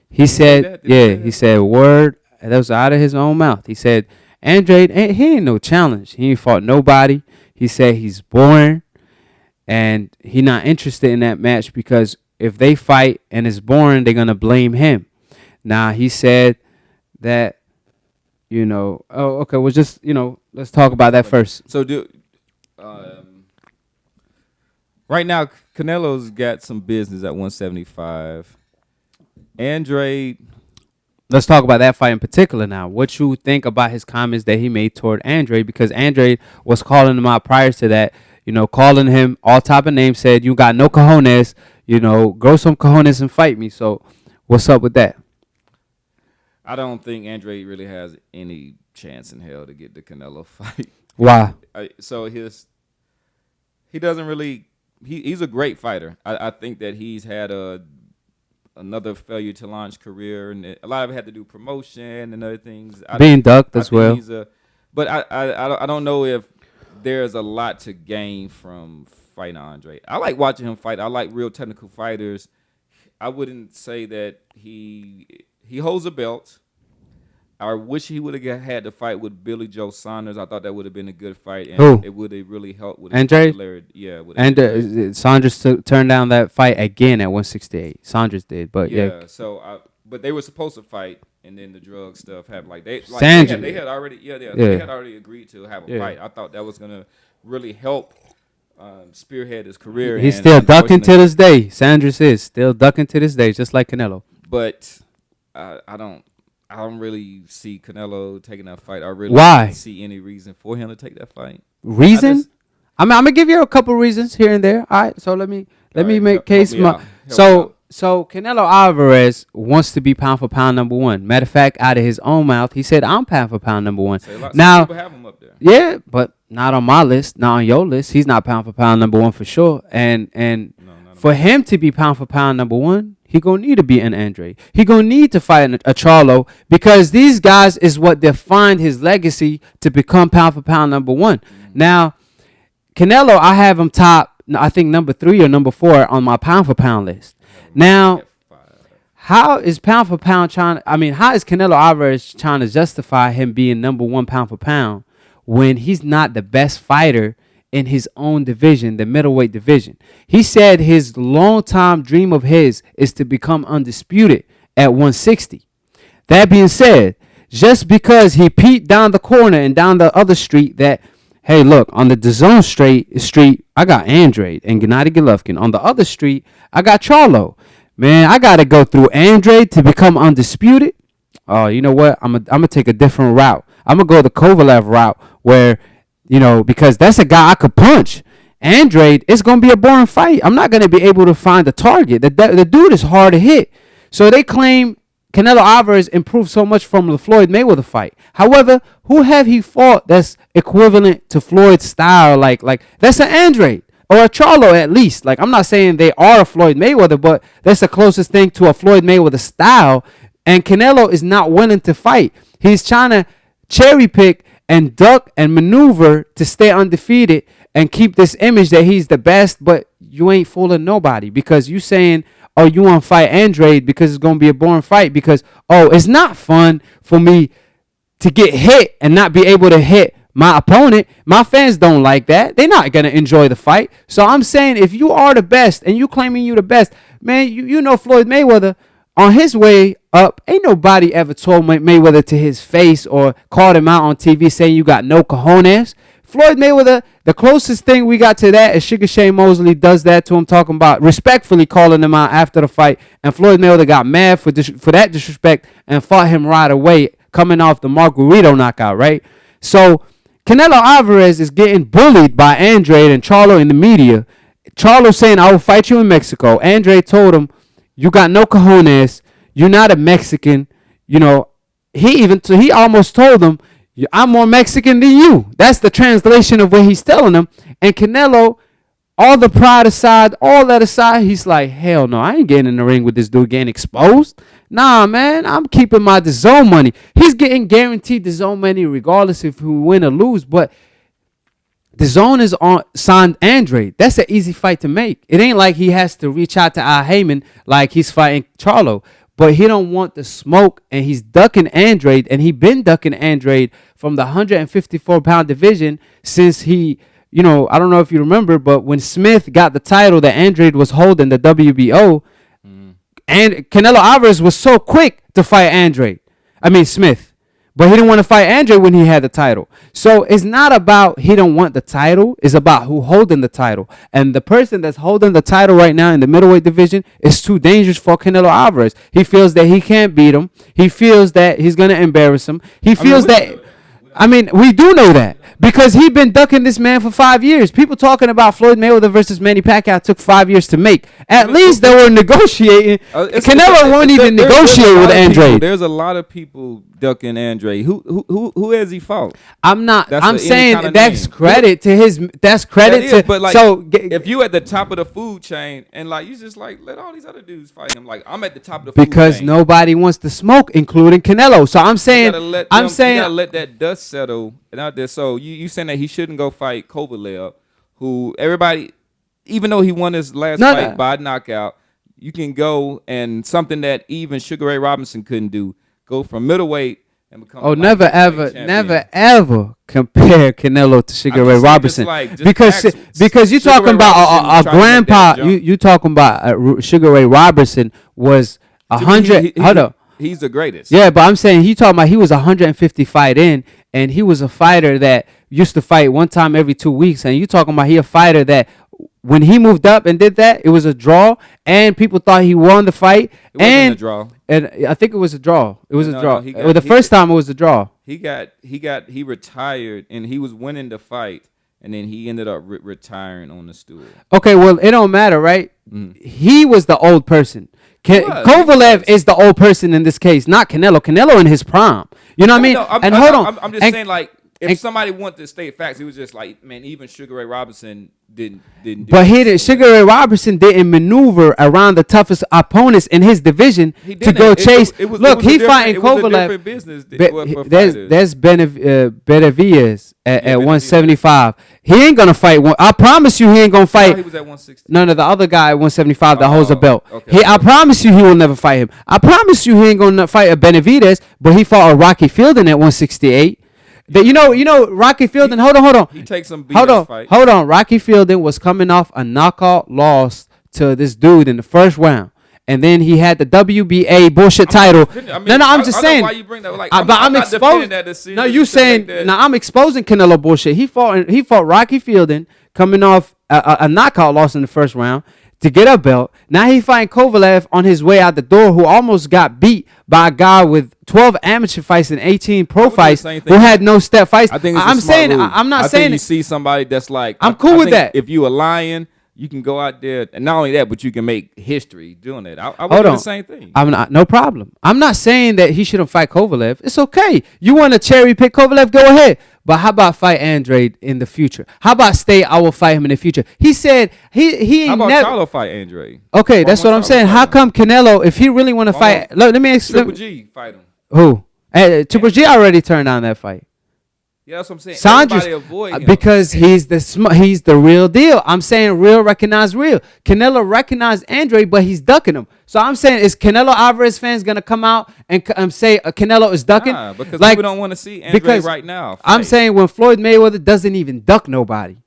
He said, he said word, that was out of his own mouth. He said, Andre, he ain't no challenge. He ain't fought nobody. He said he's boring, and he not interested in that match because if they fight and it's boring, they're going to blame him. Now, he said that, well, just, let's talk about that first. So, right now, Canelo's got some business at 175. Andre, let's talk about that fight in particular now. What you think about his comments that he made toward Andre, because Andre was calling him out prior to that, calling him all type of names, said, you got no cojones, grow some cojones and fight me. So what's up with that? I don't think Andre really has any chance in hell to get the Canelo fight. Why? He doesn't really. He's a great fighter. I think that he's had another failure to launch career, and a lot of it had to do promotion and other things. Being ducked as well. But I don't know if there's a lot to gain from fighting Andre. I like watching him fight. I like real technical fighters. I wouldn't say that he holds a belt. I wish he would have had the fight with Billy Joe Saunders. I thought that would have been a good fight, and it would have really helped with Andre. Popularity. Yeah, and Saunders turned down that fight again at 168. Saunders did, but yeah. So, but they were supposed to fight, and then the drug stuff happened. They had already agreed to have a fight. I thought that was gonna really help spearhead his career. He's still ducking to this day. Saunders is still ducking to this day, just like Canelo. But I don't really see Canelo taking that fight. I really don't see any reason for him to take that fight. Reason? I'm gonna give you a couple reasons here and there. All right, so let me make case. So Canelo Alvarez wants to be pound for pound number one. Matter of fact, out of his own mouth, he said, "I'm pound for pound number one." Now, people have him up there. Yeah, but not on my list, not on your list. He's not pound for pound number one for sure. And for him to be pound for pound number one, he gonna need to be an Andre. He gonna need to fight a Charlo, because these guys is what defined his legacy to become pound for pound number one. Mm-hmm. Now, Canelo, I have him top, I think number 3 or number 4 on my pound for pound list. Now, how is pound for pound how is Canelo Alvarez trying to justify him being number one pound for pound when he's not the best fighter in his own division, the middleweight division? He said his long-time dream of his is to become undisputed at 160. That being said, just because he peeked down the corner and down the other street that, hey, look, on the DAZN street, I got Andrade and Gennady Golovkin. On the other street, I got Charlo. Man, I got to go through Andrade to become undisputed. Oh, you know what? I'm going to take a different route. I'm going to go the Kovalev route where, because that's a guy I could punch. Andrade, it's going to be a boring fight. I'm not going to be able to find the target. The dude is hard to hit. So they claim Canelo Alvarez improved so much from the Floyd Mayweather fight. However, who have he fought that's equivalent to Floyd's style? Like that's an Andrade or a Charlo at least. Like, I'm not saying they are a Floyd Mayweather, but that's the closest thing to a Floyd Mayweather style. And Canelo is not willing to fight. He's trying to cherry pick and duck and maneuver to stay undefeated and keep this image that he's the best, but you ain't fooling nobody because you saying, oh, you want to fight Andrade because it's going to be a boring fight because, oh, it's not fun for me to get hit and not be able to hit my opponent. My fans don't like that. They're not going to enjoy the fight. So I'm saying if you are the best and you claiming you the best, man, you know Floyd Mayweather on his way up, ain't nobody ever told Mayweather to his face or called him out on TV saying you got no cojones. Floyd Mayweather, the closest thing we got to that is Sugar Shane Mosley does that to him, talking about respectfully calling him out after the fight. And Floyd Mayweather got mad for that disrespect and fought him right away, coming off the Margarito knockout, right? So Canelo Alvarez is getting bullied by Andrade and Charlo in the media. Charlo saying, I will fight you in Mexico. Andrade told him, you got no cojones. You're not a Mexican. He almost told him, I'm more Mexican than you. That's the translation of what he's telling him. And Canelo, all the pride aside, all that aside, he's like, hell no, I ain't getting in the ring with this dude getting exposed. Nah, man, I'm keeping my DAZN money. He's getting guaranteed DAZN money regardless if he win or lose. But DAZN is on signed Andrade. That's an easy fight to make. It ain't like he has to reach out to Al Heyman like he's fighting Charlo. But he don't want the smoke, and he's ducking Andrade, and he been ducking Andrade from the 154-pound division since he, I don't know if you remember, but when Smith got the title that Andrade was holding, the WBO, and Canelo Alvarez was so quick to fight Smith. But he didn't want to fight Andrade when he had the title. So it's not about he don't want the title. It's about who holding the title. And the person that's holding the title right now in the middleweight division is too dangerous for Canelo Alvarez. He feels that he can't beat him. He feels that he's going to embarrass him. He feels we do know that because he's been ducking this man for 5 years. People talking about Floyd Mayweather versus Manny Pacquiao took 5 years to make. At least they were negotiating. Canelo won't even negotiate with Andrade. There's a lot of people ducking Andrade. Who has he fought? I'm saying that's credit to his. That's credit to. But so if you at the top of the food chain and you just let all these other dudes fight him. I'm at the top of the food chain because nobody wants to smoke, including Canelo. So I'm saying you gotta let that dust settle and out there. So you saying that he shouldn't go fight Kovalev, who everybody, even though he won his last fight by knockout, you can go and something that even Sugar Ray Robinson couldn't do. Go from middleweight and become. Never ever compare Canelo to Sugar Ray Robinson because you talking about a grandpa. You talking about Sugar Ray Robinson was 100. Hold up. He's the greatest. Yeah, but I'm saying he 150 fight in, and he was a fighter that used to fight one time every 2 weeks. And you talking about he a fighter that when he moved up and did that, it was a draw, and people thought he won the fight. It wasn't a draw. And I think it was a draw. It was a draw. The first time it was a draw. He retired, and he was winning the fight, and then he ended up retiring on the stool. Okay, well, it don't matter, right? He was the old person. Kovalev is the old person in this case, not Canelo. Canelo in his prime. You know what I mean? I'm just saying, if somebody wanted to state facts, it was just like, man, even Sugar Ray Robinson didn't do But he it. didn't. Sugar Ray Robinson didn't maneuver around the toughest opponents in his division He to didn't. go chase. It was Look, a he different- fighting it was a Kovalev. different business for fighters. There's Benavidez at Benavidez. 175. He ain't gonna fight. I promise you, he ain't gonna I thought fight. he was at 160. No, the other guy at 175 that holds a Oh, belt. okay. I promise you, he will never fight him. I promise you, he ain't gonna fight a Benavidez. But he fought a Rocky Fielding at 168. That you know, Rocky Fielding. Hold on. He takes some BS fight. Hold on. Rocky Fielding was coming off a knockout loss to this dude in the first round, and then he had the WBA bullshit title. I'm just saying. Why you bring that? Like, But I'm not exposing defending that decision. No, you saying no? I'm exposing Canelo bullshit. He fought Rocky Fielding coming off a knockout loss in the first round to get a belt. Now he fighting Kovalev on his way out the door, who almost got beat by a guy with 12 amateur fights and 18 pro fights, who had no step fights. I think it's I'm a smart saying move. I'm not I saying think you it. see somebody that's like, I'm cool I with think that. If you a lion, you can go out there, and not only that, but you can make history doing that. I would Hold do on. the same thing. I'm not, no problem. I'm not saying that he shouldn't fight Kovalev. It's okay. You want to cherry pick Kovalev? Go ahead. But how about fight Andrade in the future? How about stay? I will fight him in the future. He said he How ain't about never. Charlo fight Andre? Okay, Why that's won't what I'm Charlo saying. fight How him? come Canelo, if he really want to fight? won't Look, let me explain. Triple G fight him. Who? Triple G already turned down that fight. Yeah, that's what I'm saying. Sandra's Everybody avoid him. because he's the real deal. I'm saying real recognize real. Canelo recognized Andre, but he's ducking him. So I'm saying, is Canelo Alvarez fans gonna come out and say Canelo is ducking? Nah, because like, people don't want to see Andre because right now. I'm fight. saying when Floyd Mayweather doesn't even duck nobody,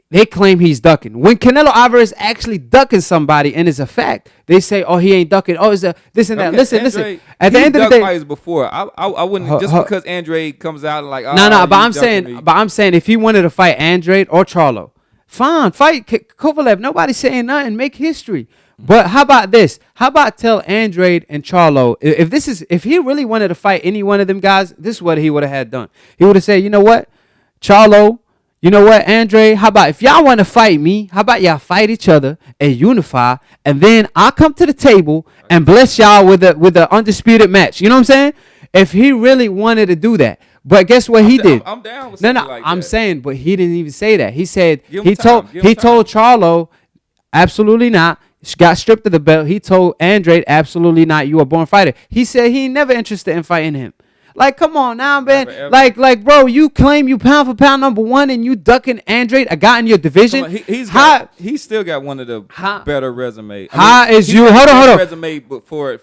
they claim he's ducking. When Canelo Alvarez actually ducking somebody and it's a fact, they say, oh, he ain't ducking. Oh, it's a this and that. Okay, Listen. Andre, At the he's end of the ducked day, fighters before. I wouldn't just because Andre comes out and like, oh, no. But you I'm ducking me. saying, if he wanted to fight Andrade or Charlo, fine, fight Kovalev. Nobody's saying nothing. Make history. But how about this? How about tell Andrade and Charlo, if he really wanted to fight any one of them guys, this is what he would have had done. He would have said, you know what, Charlo, you know what, Andre, how about if y'all want to fight me, how about y'all fight each other and unify, and then I'll come to the table and bless y'all with a undisputed match. You know what I'm saying? If he really wanted to do that. But guess what he did? I'm down with No, something like I'm that. saying, but he didn't even say that. He said Give him he time, told give him he told Charlo, absolutely not. Got stripped of the belt. He told Andrade, absolutely not. You a born fighter. He said he ain't never interested in fighting him. Like, come on now, man. Never, ever. Like, bro, you claim you pound for pound number one, and you ducking Andrade, a guy in your division. Come on, he's still got one of the better resumes. Hold on. Resume for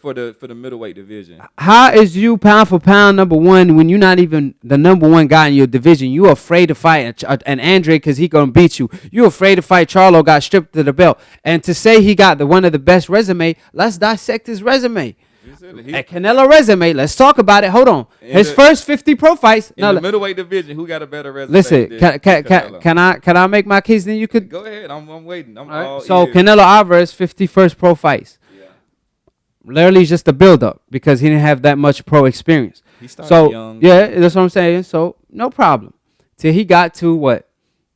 the middleweight division. How is you pound for pound number one when you're not even the number one guy in your division? You afraid to fight an Andrade because he gonna beat you. You afraid to fight Charlo, got stripped of the belt, and to say he got one of the best resume. Let's dissect his resume. At Canelo resume, let's talk about it. Hold on. His first 50 pro fights. In the middleweight division, who got a better resume? Listen, than Canelo? can I make my case? Then you could Go ahead. I'm waiting. I'm All all right. So ears. Canelo Alvarez 51st pro fights. Yeah. Literally just a build up because he didn't have that much pro experience. He started So young. yeah, that's what I'm saying. So no problem. Till he got to what?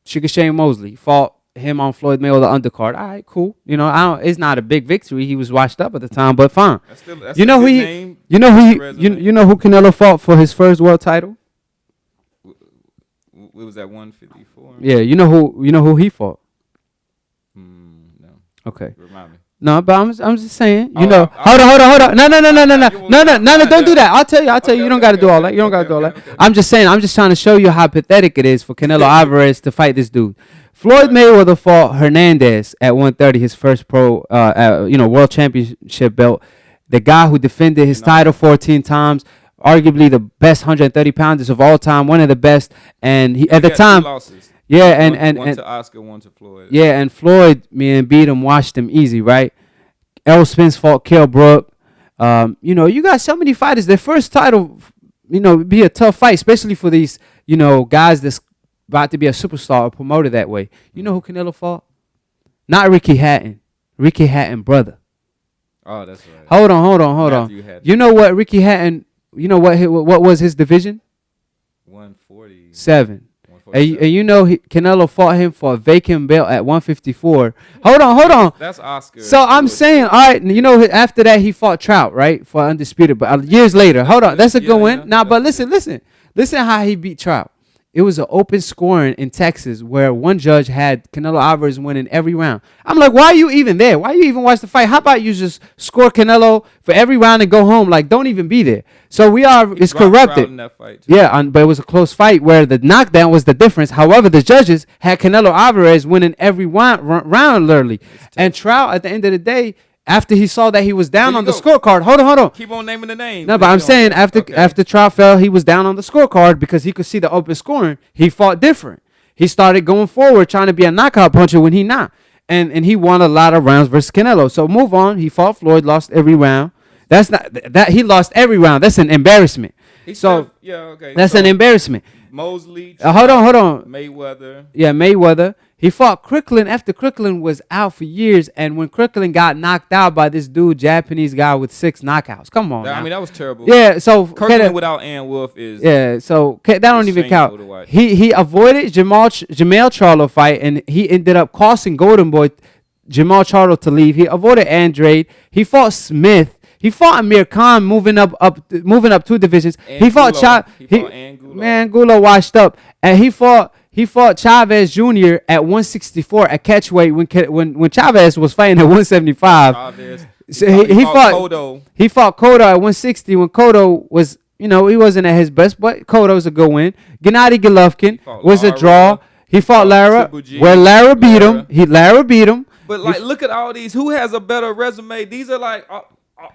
Sugar Shane Mosley fought him on Floyd Mayweather undercard. All right, cool. You know, it's not a big victory. He was washed up at the time, but fine. That's You know a who good he? name, You know who? resume. You know who Canelo fought for his first world title? It was at 154. Yeah, you know who he fought. No. Okay. Remind me. No, but I'm just saying. You Oh, know. I- Hold on. No. Don't do that. I'll tell you. Okay, You don't okay, got to do okay, all that. You don't got to do all okay, that. okay. I'm just saying. I'm just trying to show you how pathetic it is for Canelo Alvarez to fight this dude. Floyd Mayweather fought Hernandez at 130, his first pro, world championship belt. The guy who defended his title 14 times, arguably the best 130 pounders of all time, one of the best. And he, at the got time, 2 losses. yeah, One and to Oscar, one to Floyd. yeah, and Floyd, man, beat him, washed him easy, right? Errol Spence fought Kell Brook. You got so many fighters. Their first title, be a tough fight, especially for these, guys that's about to be a superstar or promoted that way. You know who Canelo fought? Not Ricky Hatton. Ricky Hatton, brother. Oh, that's right. Hold on. Matthew Hatton. You know what Ricky Hatton? You know what was his division? 140. 7. And 147. you know Canelo fought him for a vacant belt at 154. Hold on. That's Oscar. So I'm saying, all right, after that he fought Trout, right, for undisputed. But years later, hold on, that's a good win. Now, but listen how he beat Trout. It was an open scoring in Texas where one judge had Canelo Alvarez winning every round. I'm like, why are you even there? Why you even watch the fight? How about you just score Canelo for every round and go home? Like, don't even be there. So it's corrupted. In that fight too. Yeah, but it was a close fight where the knockdown was the difference. However, the judges had Canelo Alvarez winning every round literally. And Trout, at the end of the day, after he saw that he was down on the scorecard, hold on. Keep on naming the name. No, but I'm saying after Trout fell, he was down on the scorecard because he could see the open scoring. He fought different. He started going forward, trying to be a knockout puncher when he not. And he won a lot of rounds versus Canelo. So move on. He fought Floyd, lost every round. That's not that he lost every round. That's an embarrassment. That's an embarrassment. Mosley. Hold on. Mayweather. Yeah, Mayweather. He fought Cricklin after Cricklin was out for years, and when Cricklin got knocked out by this dude, Japanese guy with 6 knockouts. Come on, I mean, that was terrible. Yeah, so Kirkland without Ann Wolf is so that don't even count. He avoided Jamel Charlo fight, and he ended up costing Golden Boy Jamal Charlo to leave. He avoided Andrade. He fought Smith. He fought Amir Khan, moving up 2 divisions. He fought Angulo washed up, and he fought Chavez Jr. at 164 at catchweight when Chavez was fighting at 175. So he fought Cotto. He fought Cotto at 160 when Cotto was, he wasn't at his best, but Cotto's a good win. Gennady Golovkin was a draw. He fought Lara, where Lara beat him. Lara beat him. But look at all these. Who has a better resume? These are like.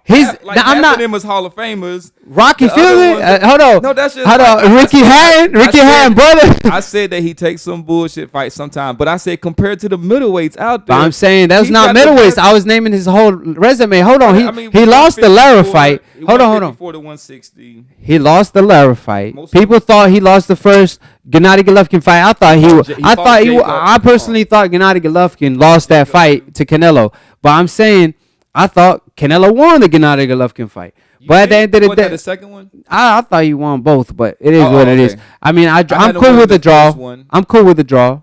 I'm not. Them as Hall of Famers. Rocky Fielding. Hold on. No, that's just. Hold on. Ricky Hatton, brother. I said that he takes some bullshit fights sometimes, but I said compared to the middleweights out there. But I'm saying that's not middleweights. I was naming his whole resume. Hold on. He lost the Lara fight. Hold on. 4 to 160. He lost the Lara fight. People thought he lost the first Gennady Golovkin fight. I personally thought Gennady Golovkin lost that fight to Canelo. But I'm saying. I thought Canelo won the Gennady Golovkin fight. But at the end of the day, the second one? I thought he won both, but it is what it is. I mean, I'm cool with the draw. I'm cool with the draw.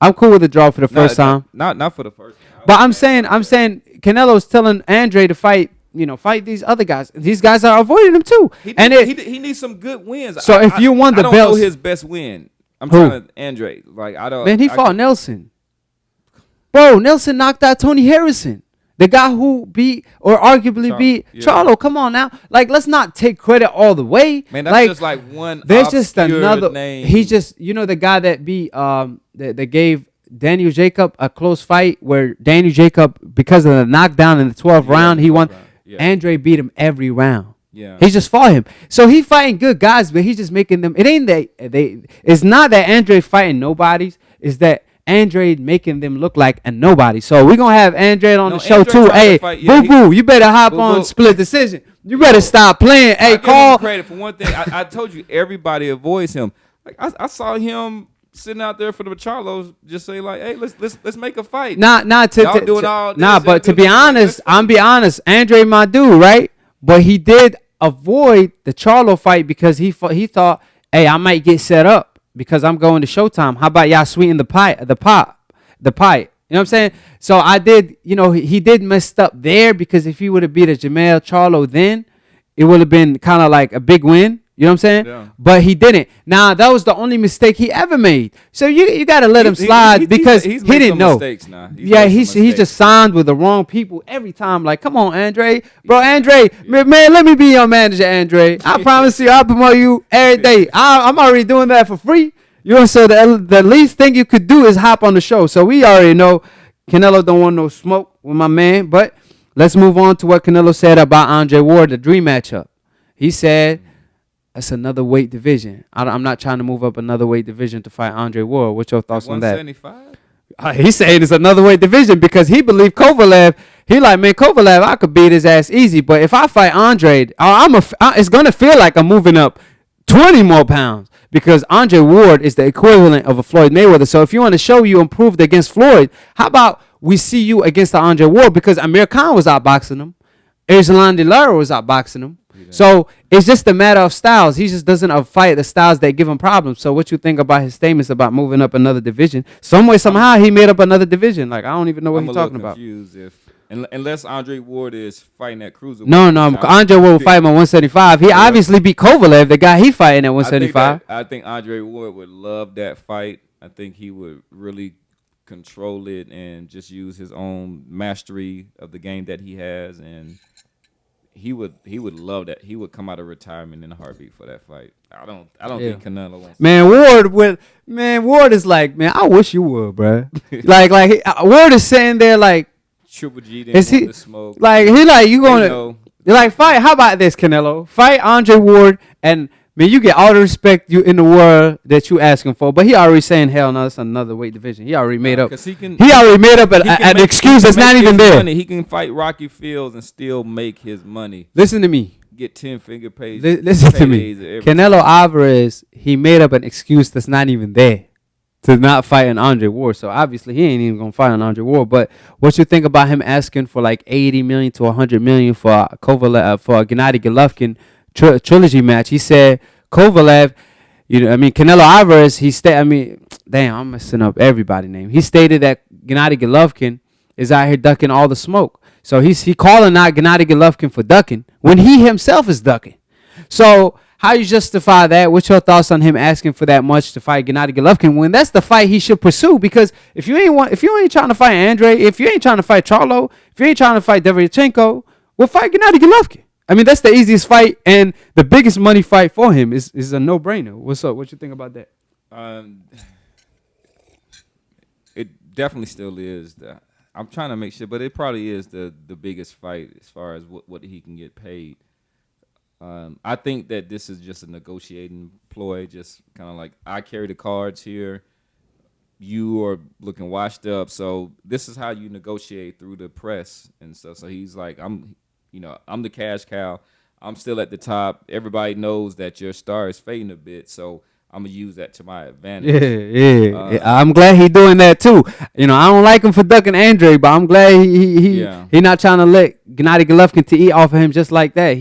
I'm cool with the draw for the first time. Not for the first time. But I'm saying Canelo's telling Andre to fight these other guys. These guys are avoiding him too. He needs some good wins. So if you won the belt, I don't know his best win. I'm trying to Andre. Like I don't. Man, he fought Nelson. Bro, Nelson knocked out Tony Harrison. The guy who beat or arguably beat Charlo. Come on now. Like, let's not take credit all the way. Man, that's just like one. There's just another name. He's just, the guy that beat that gave Daniel Jacob a close fight where Daniel Jacob, because of the knockdown in the 12th round, he won. Yeah. Andre beat him every round. Yeah. He just fought him. So he fighting good guys, but he's just making them. It ain't that it's not that Andre fighting nobodies. It's that Andre making them look like a nobody. So we're going to have Andre on the show too. Hey, boo-boo, you better hop on Split Decision. You better stop playing. Hey, Call. Credit for one thing. I told you, everybody avoids him. Like I saw him sitting out there for the Charlos just say like, hey, let's make a fight. But to be honest, Andre my dude, right? But he did avoid the Charlo fight because he thought, hey, I might get set up. Because I'm going to Showtime. How about y'all sweeten the pie? You know what I'm saying? So I did, he did messed up there because if he would have beat a Jamel Charlo then, it would have been kind of like a big win. You know what I'm saying? Yeah. But he didn't. Now, that was the only mistake he ever made. So you got to let him slide because he didn't know. He just signed with the wrong people every time. Like, come on, Andre. Bro, Andre, man, let me be your manager, Andre. I promise you, I'll promote you every day. I'm already doing that for free. So the least thing you could do is hop on the show. So we already know Canelo don't want no smoke with my man. But let's move on to what Canelo said about Andre Ward, the dream matchup. He said, that's another weight division. I'm not trying to move up another weight division to fight Andre Ward. What's your thoughts on that? 175? He's saying it's another weight division because he believed Kovalev. He like, man, Kovalev, I could beat his ass easy. But if I fight Andre, it's going to feel like I'm moving up 20 more pounds because Andre Ward is the equivalent of a Floyd Mayweather. So if you want to show you improved against Floyd, how about we see you against the Andre Ward? Because Amir Khan was outboxing him. Erislandy De Lara was outboxing him. So it's just a matter of styles. He just doesn't fight the styles that give him problems. So what you think about his statements about moving up another division? Some way, somehow, he made up another division. Like, I don't even know what he's talking about. If Unless Andre Ward is fighting at cruiserweight. No, Andre Ward will fight him at 175. He obviously beat Kovalev, the guy he fighting at 175. I think Andre Ward would love that fight. I think he would really control it and just use his own mastery of the game that he has, and he would love that. He would come out of retirement in a heartbeat for that fight. I don't think Canelo wants. Ward is like, man, I wish you would, bro. Ward is sitting there like Triple G didn't want to smoke. Like he like you gonna like fight? How about this, Canelo? Fight Andre Ward, and man, you get all the respect you in the world that you asking for. But he already saying, hell no, that's another weight division. He already made up. He already made up an excuse that's not even there. Money. He can fight Rocky Fields and still make his money. Listen to me. Get 10-figure pays. Listen to me. Canelo Alvarez, he made up an excuse that's not even there to not fight an Andre Ward. So obviously he ain't even gonna fight an Andre Ward. But what you think about him asking for like 80 million to 100 million for Kovalev for a Gennady Golovkin trilogy match? He said Kovalev, Canelo Alvarez. Damn, I'm messing up everybody's name. He stated that Gennady Golovkin is out here ducking all the smoke. So he calling out Gennady Golovkin for ducking when he himself is ducking. So how you justify that? What's your thoughts on him asking for that much to fight Gennady Golovkin when that's the fight he should pursue? Because if you ain't trying to fight Andre, if you ain't trying to fight Charlo, if you ain't trying to fight Deveryachenko, well, fight Gennady Golovkin. I mean, that's the easiest fight and the biggest money fight for him is a no-brainer. What's up? What you think about that? It definitely still is. I'm trying to make sure, but it probably is the biggest fight as far as what he can get paid. I think that this is just a negotiating ploy, just kind of like I carry the cards here. You are looking washed up, so this is how you negotiate through the press and stuff. So he's like, I'm the cash cow. I'm still at the top. Everybody knows that your star is fading a bit, so I'm gonna use that to my advantage. Yeah. I'm glad he's doing that too. I don't like him for ducking Andre, but I'm glad he not trying to let Gennady Golovkin to eat off of him just like that.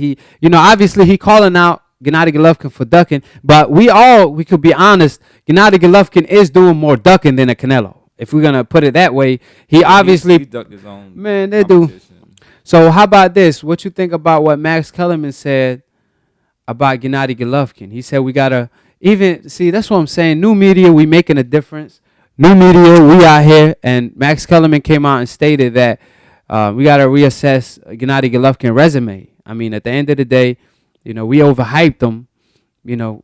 Obviously he calling out Gennady Golovkin for ducking, but we could be honest. Gennady Golovkin is doing more ducking than a Canelo. If we're gonna put it that way, he ducked his own. Man, they do. So how about this? What you think about what Max Kellerman said about Gennady Golovkin? He said we gotta. That's what I'm saying. New media, we making a difference. New media, we out here. And Max Kellerman came out and stated that we got to reassess Gennady Golovkin's resume. I mean, at the end of the day, we overhyped him.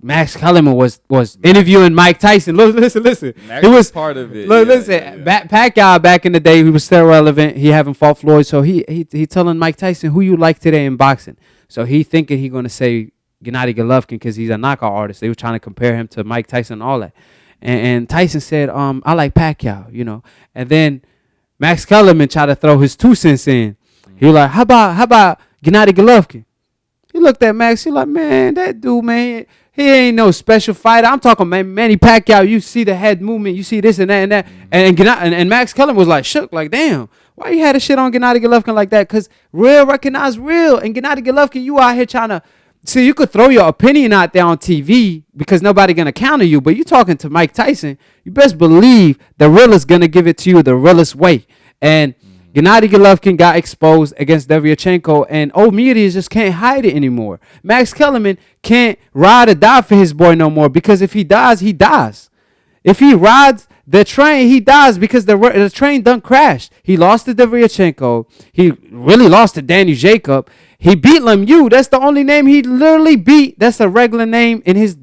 Max Kellerman was interviewing Mike Tyson. Listen. Max was part of it. Pacquiao back in the day, he was still relevant. He haven't fought Floyd. So he telling Mike Tyson, who you like today in boxing? So he thinking he going to say Gennady Golovkin because he's a knockout artist. They were trying to compare him to Mike Tyson and all that. And Tyson said, I like Pacquiao, And then Max Kellerman tried to throw his 2 cents in. He was like, how about Gennady Golovkin? He looked at Max. He like, man, that dude, man, he ain't no special fighter. I'm talking, man, Manny Pacquiao. You see the head movement. You see this and that and that. And Max Kellerman was like shook, like, damn, why you had a shit on Gennady Golovkin like that? Because real recognize real. And Gennady Golovkin, you out here trying to. See, you could throw your opinion out there on TV because nobody going to counter you. But you talking to Mike Tyson, you best believe the realest going to give it to you the realest way. And Gennady Golovkin got exposed against Deveryachenko, and old media just can't hide it anymore. Max Kellerman can't ride or die for his boy no more because if he dies, he dies. If he rides the train, he dies because the train done crashed. He lost to Deveryachenko. He really lost to Danny Jacob. He beat Lemieux. That's the only name he literally beat. That's a regular name in his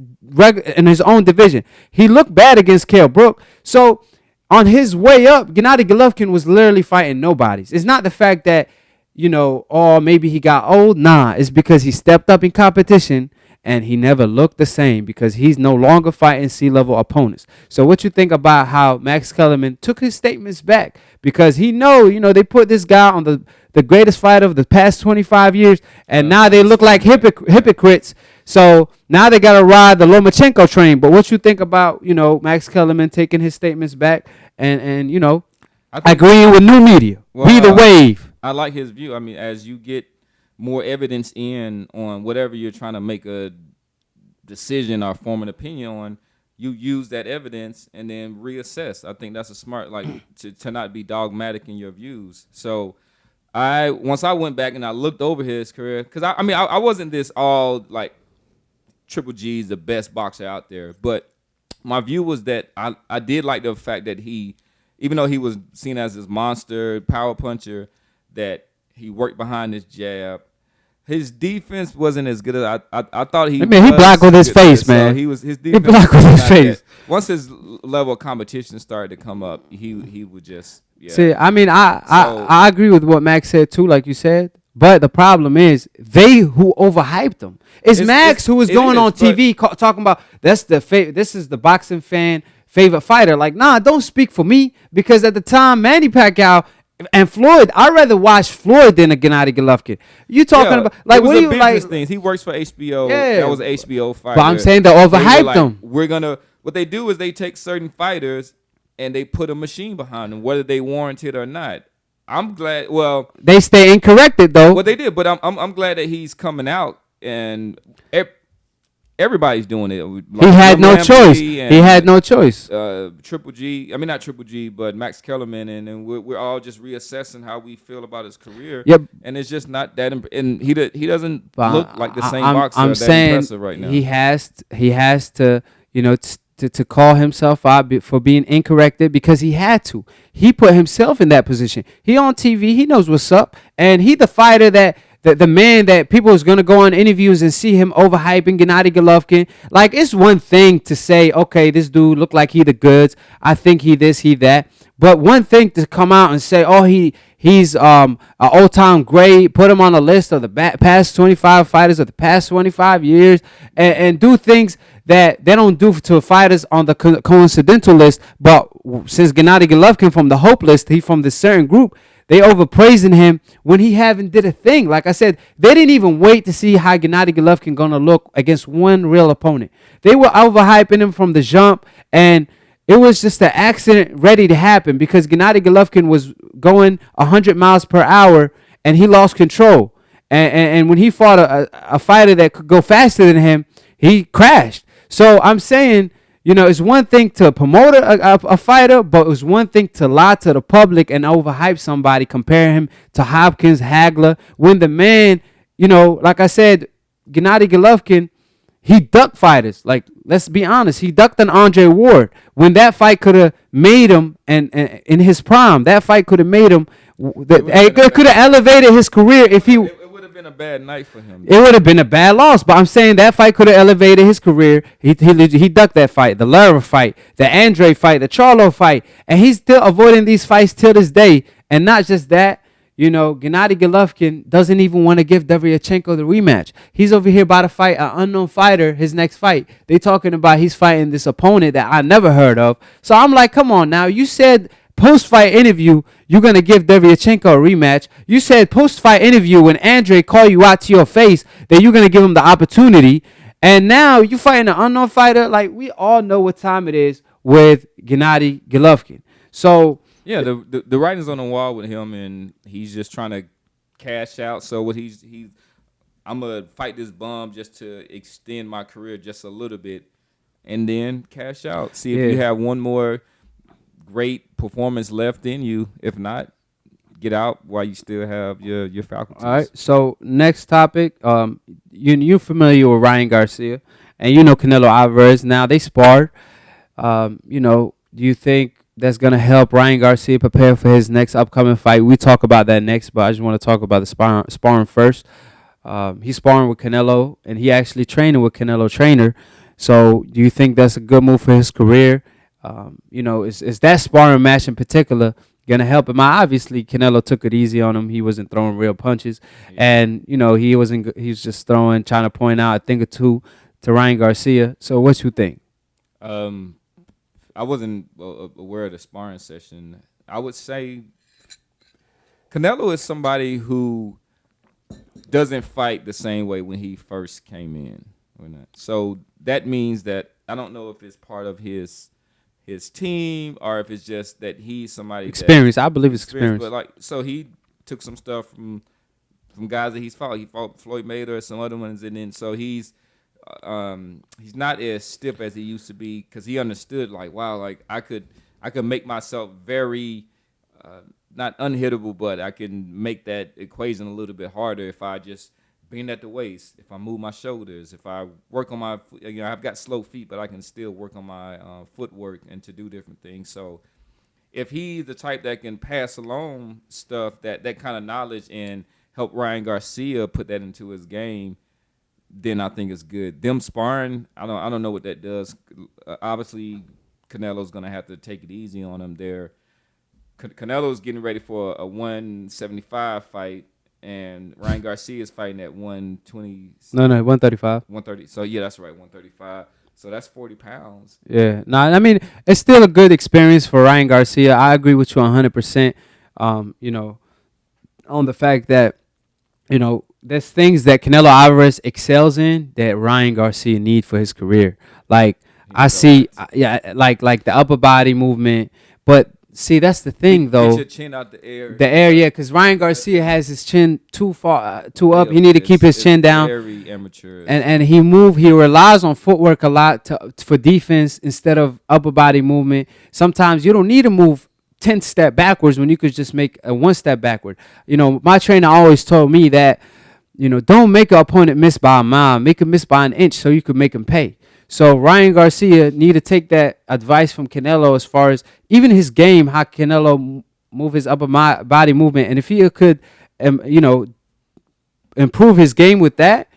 own division. He looked bad against Kell Brook. So on his way up, Gennady Golovkin was literally fighting nobodies. It's not the fact that, maybe he got old. Nah, it's because he stepped up in competition and he never looked the same because he's no longer fighting C-level opponents. So what you think about how Max Kellerman took his statements back? Because he they put this guy on the greatest fighter of the past 25 years, and now they look like hypocrites. So now they got to ride the Lomachenko train. But what you think about, Max Kellerman taking his statements back and agreeing with new media? Be the wave. I like his view. I mean, as you get more evidence in on whatever you're trying to make a decision or form an opinion on, you use that evidence and then reassess. I think that's a smart, to not be dogmatic in your views. So once I went back and I looked over his career, because I mean I wasn't this all like Triple G's the best boxer out there, but my view was that I did like the fact that he, even though he was seen as this monster power puncher, that he worked behind his jab. His defense wasn't as good as I thought he. I mean, he blocked with his face, so man. he was his He defense. blocked with was his not face. that. Once his level of competition started to come up, he would just. Yeah. See, I mean, So- I agree with what Max said too, like you said. But the problem is they who overhyped him. It's Max who was going on TV talking about this is the boxing fan favorite fighter. Like, nah, don't speak for me, because at the time Manny Pacquiao and Floyd, I'd rather watch Floyd than a Gennady Golovkin. You talking about like it was what a do you like? business things. He works for HBO. Yeah. That was an HBO fighter. But I'm saying they were overhyped like, them. We're gonna. What they do is they take certain fighters and they put a machine behind them, whether they warranted or not. I'm glad. Well, They stay incorrected though. what they did, but I'm glad that he's coming out and everybody's doing it. He had no choice. He had no choice. Triple G. I mean, not Triple G, but Max Kellerman, and we're all just reassessing how we feel about his career. Yep. And it's just not that. And he doesn't But look like the same I'm boxer I'm that saying impressive right now. he has to, you know, to call himself out for being incorrected, because he had to. He put himself in that position. He on TV. He knows what's up, and he the fighter that. The man that people is going to go on interviews and see him overhyping Gennady Golovkin. Like, it's one thing to say, okay, this dude look like he the goods. I think he this, he that. But one thing to come out and say, oh, he's an all-time great, put him on a list of the past 25 fighters of the past 25 years, and do things that they don't do to fighters on the coincidental list. But since Gennady Golovkin from the hope list, he from this certain group, they overpraising him when he haven't did a thing. Like I said, they didn't even wait to see how Gennady Golovkin gonna look against one real opponent. They were overhyping him from the jump, and it was just an accident ready to happen, because Gennady Golovkin was going 100 miles per hour and he lost control. And when he fought a fighter that could go faster than him, he crashed. So I'm saying, you know, it's one thing to promote a fighter, but it's one thing to lie to the public and overhype somebody, compare him to Hopkins, Hagler, when the man, you know, like I said, Gennady Golovkin, he ducked fighters. Like, let's be honest, he ducked an Andre Ward when that fight could have made him, and in his prime, that fight could have made him, it could have elevated his career if he. It would have been a bad night for him. It would have been a bad loss, but I'm saying that fight could have elevated his career. He ducked that fight, the Lara fight, the Andre fight, the Charlo fight, and he's still avoiding these fights till this day. And not just that, you know, Gennady Golovkin doesn't even want to give Deryachenko the rematch. He's over here about to fight an unknown fighter, his next fight. They talking about he's fighting this opponent that I never heard of. So I'm like, come on now. You said post-fight interview, you're going to give Deryachenko a rematch. You said post-fight interview when Andre called you out to your face that you're going to give him the opportunity. And now you fighting an unknown fighter. Like, we all know what time it is with Gennady Golovkin. So, yeah, the writing's on the wall with him, and he's just trying to cash out. So what I'm going to fight this bum just to extend my career just a little bit and then cash out. See if you have one more great performance left in you. If not, get out while you still have your faculties. all right. So next topic, you're familiar with Ryan Garcia, and you know Canelo Alvarez. Now they sparred. You know, do you think that's gonna help Ryan Garcia prepare for his next upcoming fight? We talk about that next, but I just want to talk about the sparring first. He's sparring with Canelo, and he actually training with Canelo trainer. So do you think that's a good move for his career? You know, is that sparring match in particular gonna help him? Obviously, Canelo took it easy on him. He wasn't throwing real punches, and you know he was just trying to point out a thing or two to Ryan Garcia. So what you think? I wasn't aware of the sparring session. I would say Canelo is somebody who doesn't fight the same way when he first came in. So that means that I don't know if it's part of his team or if it's just that he's somebody Experience. I believe it's experience. But like, so he took some stuff from guys that he's fought. He fought Floyd Mayweather, some other ones, and then so he's not as stiff as he used to be because he understood like, wow, like I could make myself very not unhittable, but I can make that equation a little bit harder if I just bend at the waist, if I move my shoulders, if I work on my, I've got slow feet, but I can still work on my footwork and to do different things. So if he's the type that can pass along stuff, that kind of knowledge, and help Ryan Garcia put that into his game, then I think it's good. Them sparring, I don't know what that does. Obviously, Canelo's gonna have to take it easy on him there. Canelo's getting ready for a 175 fight, and Ryan Garcia is fighting at 120. No, 135. 130. So yeah, that's right, 135. So that's 40 pounds. Yeah. No, I mean, it's still a good experience for Ryan Garcia. I agree with you 100%. You know, on the fact that, you know, there's things that Canelo Alvarez excels in that Ryan Garcia need for his career. Like I see, like the upper body movement. But see, that's the thing, though. Get your chin out the air. The air, yeah, because Ryan Garcia has his chin too far, too up. He need to keep his chin down. Very amateur. And he relies on footwork a lot for defense instead of upper body movement. Sometimes you don't need to move 10 step backwards when you could just make a 1 step backward. You know, my trainer always told me that, you know, don't make an opponent miss by a mile. Make him miss by an inch so you could make him pay. So Ryan Garcia need to take that advice from Canelo as far as even his game, how Canelo move his upper body movement. And if he could, you know, improve his game with that,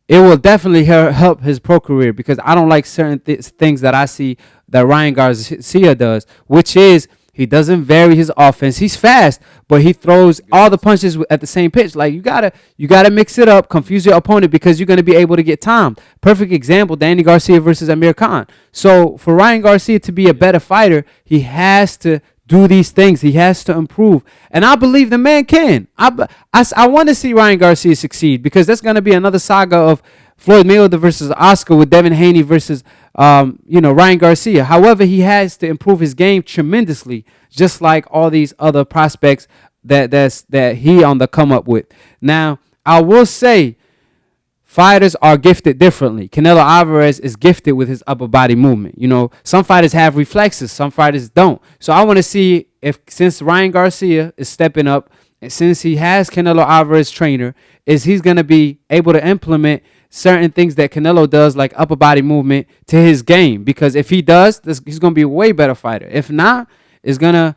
it will definitely help his pro career, because I don't like certain things that I see that Ryan Garcia does, which is he doesn't vary his offense. He's fast, but he throws all the punches at the same pitch. Like you gotta mix it up, confuse your opponent, because you're gonna be able to get timed. Perfect example: Danny Garcia versus Amir Khan. So for Ryan Garcia to be a better fighter, he has to do these things. He has to improve, and I believe the man can. I want to see Ryan Garcia succeed, because that's gonna be another saga of Floyd Mayweather versus Oscar with Devin Haney versus Ryan Garcia. However, he has to improve his game tremendously, just like all these other prospects that he on the come up with. Now, I will say, fighters are gifted differently. Canelo Alvarez is gifted with his upper body movement. You know, some fighters have reflexes, some fighters don't. So I want to see if, since Ryan Garcia is stepping up, and since he has Canelo Alvarez trainer, is he's going to be able to implement certain things that Canelo does, like upper body movement, to his game. Because if he does, he's going to be a way better fighter. If not, it's going to,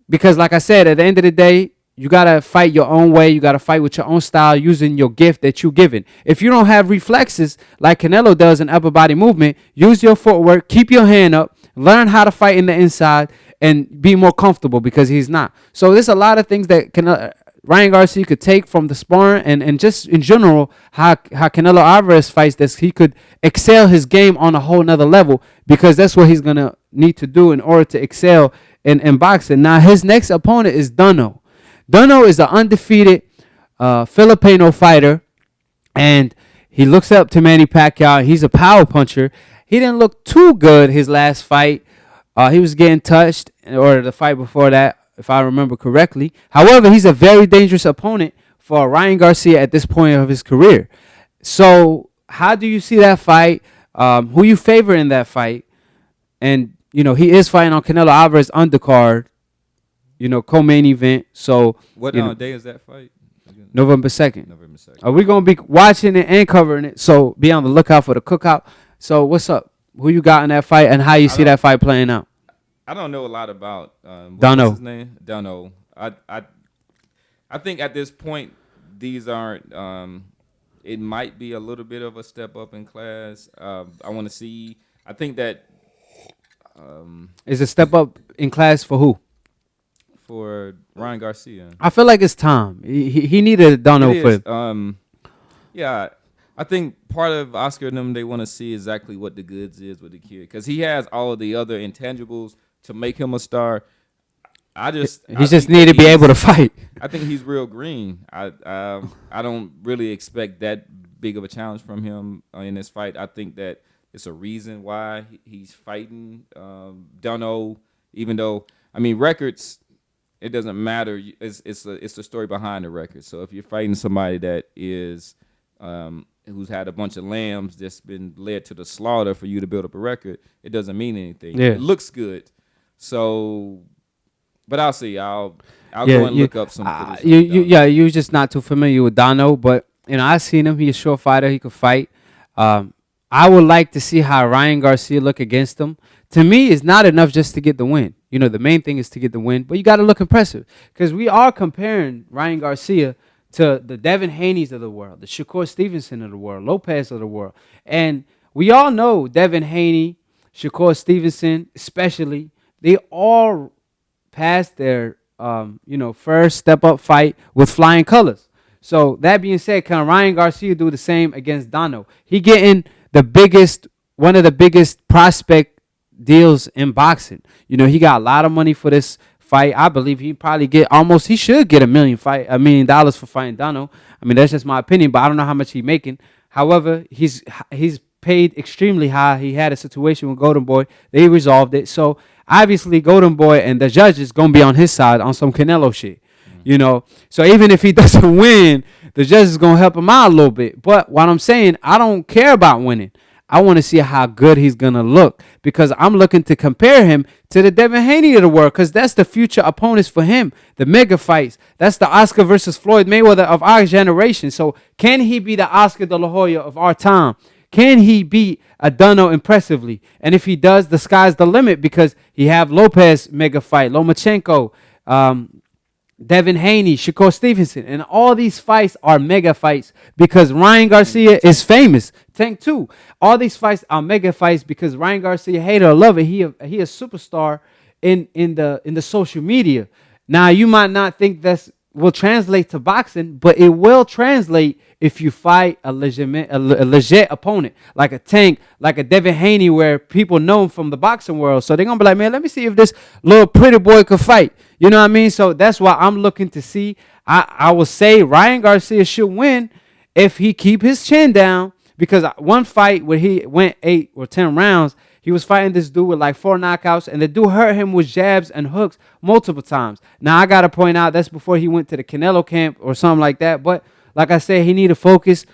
because like I said, at the end of the day, you got to fight your own way. You got to fight with your own style, using your gift that you're given. If you don't have reflexes like Canelo does in upper body movement, use your footwork, keep your hand up, learn how to fight in the inside, and be more comfortable, because he's not. So there's a lot of things that Ryan Garcia could take from the sparring, and just in general, how Canelo Alvarez fights, that he could excel his game on a whole nother level, because that's what he's going to need to do in order to excel in boxing. Now, his next opponent is Dono. Dono is an undefeated Filipino fighter, and he looks up to Manny Pacquiao. He's a power puncher. He didn't look too good his last fight. He was getting touched, or the fight before that, if I remember correctly. However, he's a very dangerous opponent for Ryan Garcia at this point of his career. So how do you see that fight? Who you favor in that fight? And, you know, he is fighting on Canelo Alvarez undercard, you know, co-main event. So what day is that fight? November 2nd. November 2nd. We're going to be watching it and covering it. So be on the lookout for the cookout. So what's up? Who you got in that fight, and how you see that fight playing out? I don't know a lot about Dono. What's his name? Dono. I think at this point, these aren't. It might be a little bit of a step up in class. I want to see. I think that is a step up in class for who? For Ryan Garcia. I feel like it's time. He needed Dono for. Yeah. I think part of Oscar and them, they want to see exactly what the goods is with the kid, because he has all of the other intangibles to make him a star. I just need to be able to fight. I think he's real green. I don't really expect that big of a challenge from him in this fight. I think that it's a reason why he's fighting Dono, even though, I mean, records, it doesn't matter. It's the story behind the record. So if you're fighting somebody that is who's had a bunch of lambs that's been led to the slaughter for you to build up a record, it doesn't mean anything. Yeah. It looks good. So But I'll see. I'll Yeah, go and look up some footage. you're just not too familiar with Dono, but I seen him. He's a short fighter. He could fight. Um, I would like to see how Ryan Garcia look against him. To me, it's not enough just to get the win. The main thing is to get the win, but you got to look impressive because we are comparing Ryan Garcia to the Devin Haney's of the world, the Shakur Stevenson of the world, Lopez of the world, and we all know Devin Haney, Shakur Stevenson, especially, they all passed their first step up fight with flying colors. So that being said, can Ryan Garcia do the same against Dono? He getting one of the biggest prospect deals in boxing. He got a lot of money for this fight. I believe he should get $1 million dollars for fighting Dono. I mean, that's just my opinion, but I don't know how much he's making. However, he's paid extremely high. He had a situation with Golden Boy. They resolved it. So obviously Golden Boy and the judges going to be on his side on some Canelo shit. So even if he doesn't win, the judges is going to help him out a little bit. But what I'm saying, I don't care about winning. I want to see how good he's going to look because I'm looking to compare him to the Devin Haney of the world because that's the future opponents for him, the mega fights. That's the Oscar versus Floyd Mayweather of our generation. So can he be the Oscar de la Hoya of our time? Can he beat Dono impressively? And if he does, the sky's the limit because he have Lopez mega fight, Lomachenko, Devin Haney, Shakur Stevenson, and all these fights are mega fights because Ryan Garcia is famous. Tank too. All these fights are mega fights because Ryan Garcia, hate it or love it, he a superstar in the social media. Now you might not think that will translate to boxing, but it will translate if you fight a legit opponent like a Tank, like a Devin Haney, where people know him from the boxing world. So they're gonna be like, man, let me see if this little pretty boy could fight. You know what I mean? So that's why I'm looking to see. I will say Ryan Garcia should win if he keep his chin down because one fight where he went 8 or 10 rounds, he was fighting this dude with like 4 knockouts, and the dude hurt him with jabs and hooks multiple times. Now, I got to point out that's before he went to the Canelo camp or something like that. But like I said, he need to focus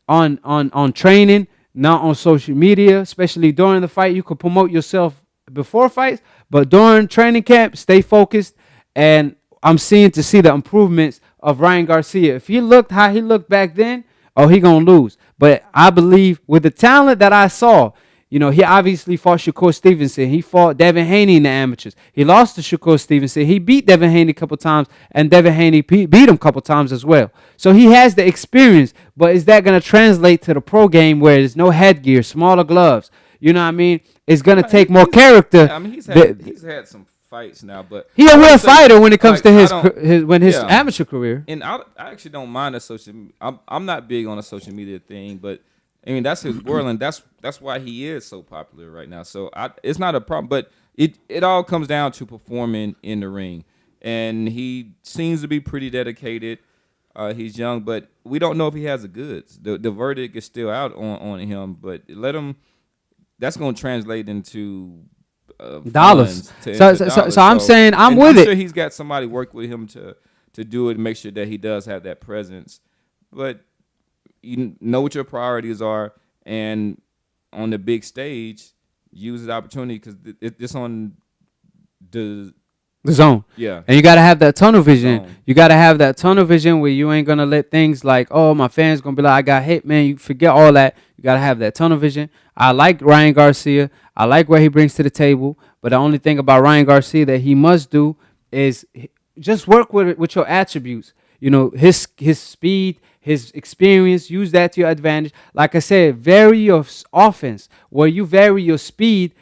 on training, not on social media, especially during the fight. You could promote yourself before fights, but during training camp, stay focused. And I'm seeing to see the improvements of Ryan Garcia. If he looked how he looked back then, he going to lose. But I believe with the talent that I saw, he obviously fought Shakur Stevenson. He fought Devin Haney in the amateurs. He lost to Shakur Stevenson. He beat Devin Haney a couple times, and Devin Haney beat him a couple times as well. So he has the experience, but is that going to translate to the pro game where there's no headgear, smaller gloves? You know what I mean? It's going to take more character. I mean, he's had some fights now, but he a real fighter when it comes to his amateur career. And I actually don't mind the social. I'm not big on the social media thing, but I mean that's his world, and that's why he is so popular right now. So it's not a problem, but it all comes down to performing in the ring, and he seems to be pretty dedicated. He's young, but we don't know if he has the goods. The verdict is still out on him, but let him. That's going to translate into dollars. So I'm saying I'm with it. I'm sure he's got somebody work with him to do it and make sure that he does have that presence. But you know what your priorities are, and on the big stage, use the opportunity because it's on the zone. Yeah. And you got to have that tunnel vision. You got to have that tunnel vision where you ain't going to let things like, oh, my fans going to be like, I got hit, man. You forget all that. You got to have that tunnel vision. I like Ryan Garcia. I like what he brings to the table. But the only thing about Ryan Garcia that he must do is just work with your attributes. You know, his speed, his experience, use that to your advantage. Like I said, vary your offense where you vary your speed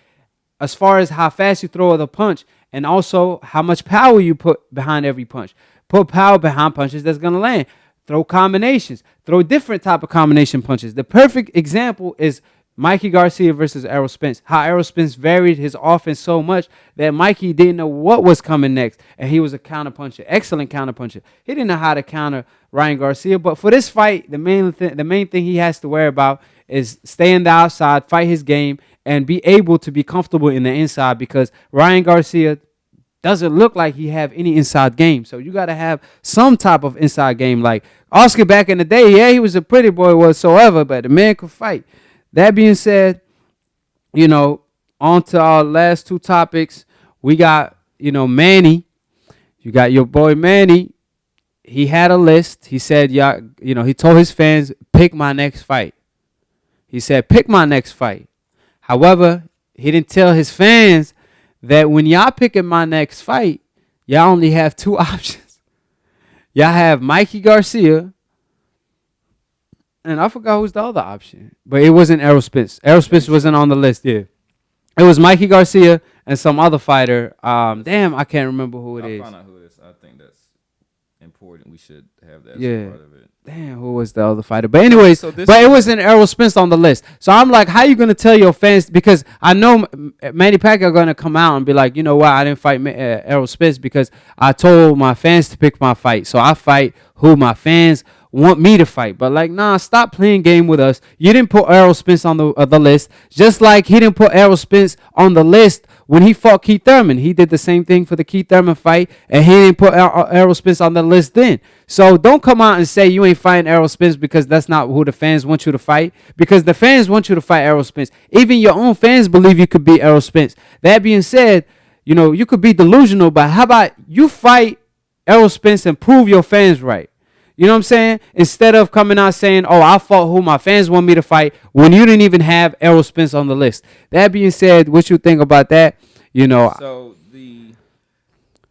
as far as how fast you throw the punch and also how much power you put behind every punch. Put power behind punches that's going to land. Throw combinations. Throw different type of combination punches. The perfect example is Mikey Garcia versus Errol Spence. How Errol Spence varied his offense so much that Mikey didn't know what was coming next. And he was a counterpuncher, excellent counterpuncher. He didn't know how to counter Ryan Garcia. But for this fight, the main thing he has to worry about is stay in the outside, fight his game, and be able to be comfortable in the inside because Ryan Garcia doesn't look like he have any inside game. So you got to have some type of inside game. Like Oscar back in the day, yeah, he was a pretty boy whatsoever, but the man could fight. That being said, you know, on to our last two topics. We got, Manny. You got your boy Manny. He had a list. He said, "Yeah, he told his fans, pick my next fight." He said, "Pick my next fight." However, he didn't tell his fans that when y'all picking my next fight, y'all only have 2 options. Y'all have Mikey Garcia, and I forgot who's the other option, but it wasn't Errol Spence. Errol Spence wasn't on the list. Yeah, it was Mikey Garcia and some other fighter. Damn, I can't remember who it is. I'll find out who it is. I think that's important. We should have that Yeah. as part of it. Damn, who was the other fighter? But anyways, So this but it is- wasn't Errol Spence on the list. So I'm like, how you gonna tell your fans? Because I know Manny Pacquiao gonna come out and be like, you know what? I didn't fight Errol Spence because I told my fans to pick my fight. So I fight who my fans want me to fight. But like, nah, stop playing game with us. You didn't put Errol Spence on the list, just like he didn't put Errol Spence on the list when he fought Keith Thurman. He did the same thing for the Keith Thurman fight, and he didn't put Errol Spence on the list then. So don't come out and say you ain't fighting Errol Spence because that's not who the fans want you to fight. Because the fans want you to fight Errol Spence. Even your own fans believe you could beat Errol Spence. That being said, you could be delusional, but how about you fight Errol Spence and prove your fans right? You know what I'm saying? Instead of coming out saying, oh, I fought who my fans want me to fight when you didn't even have Errol Spence on the list. That being said, what you think about that? So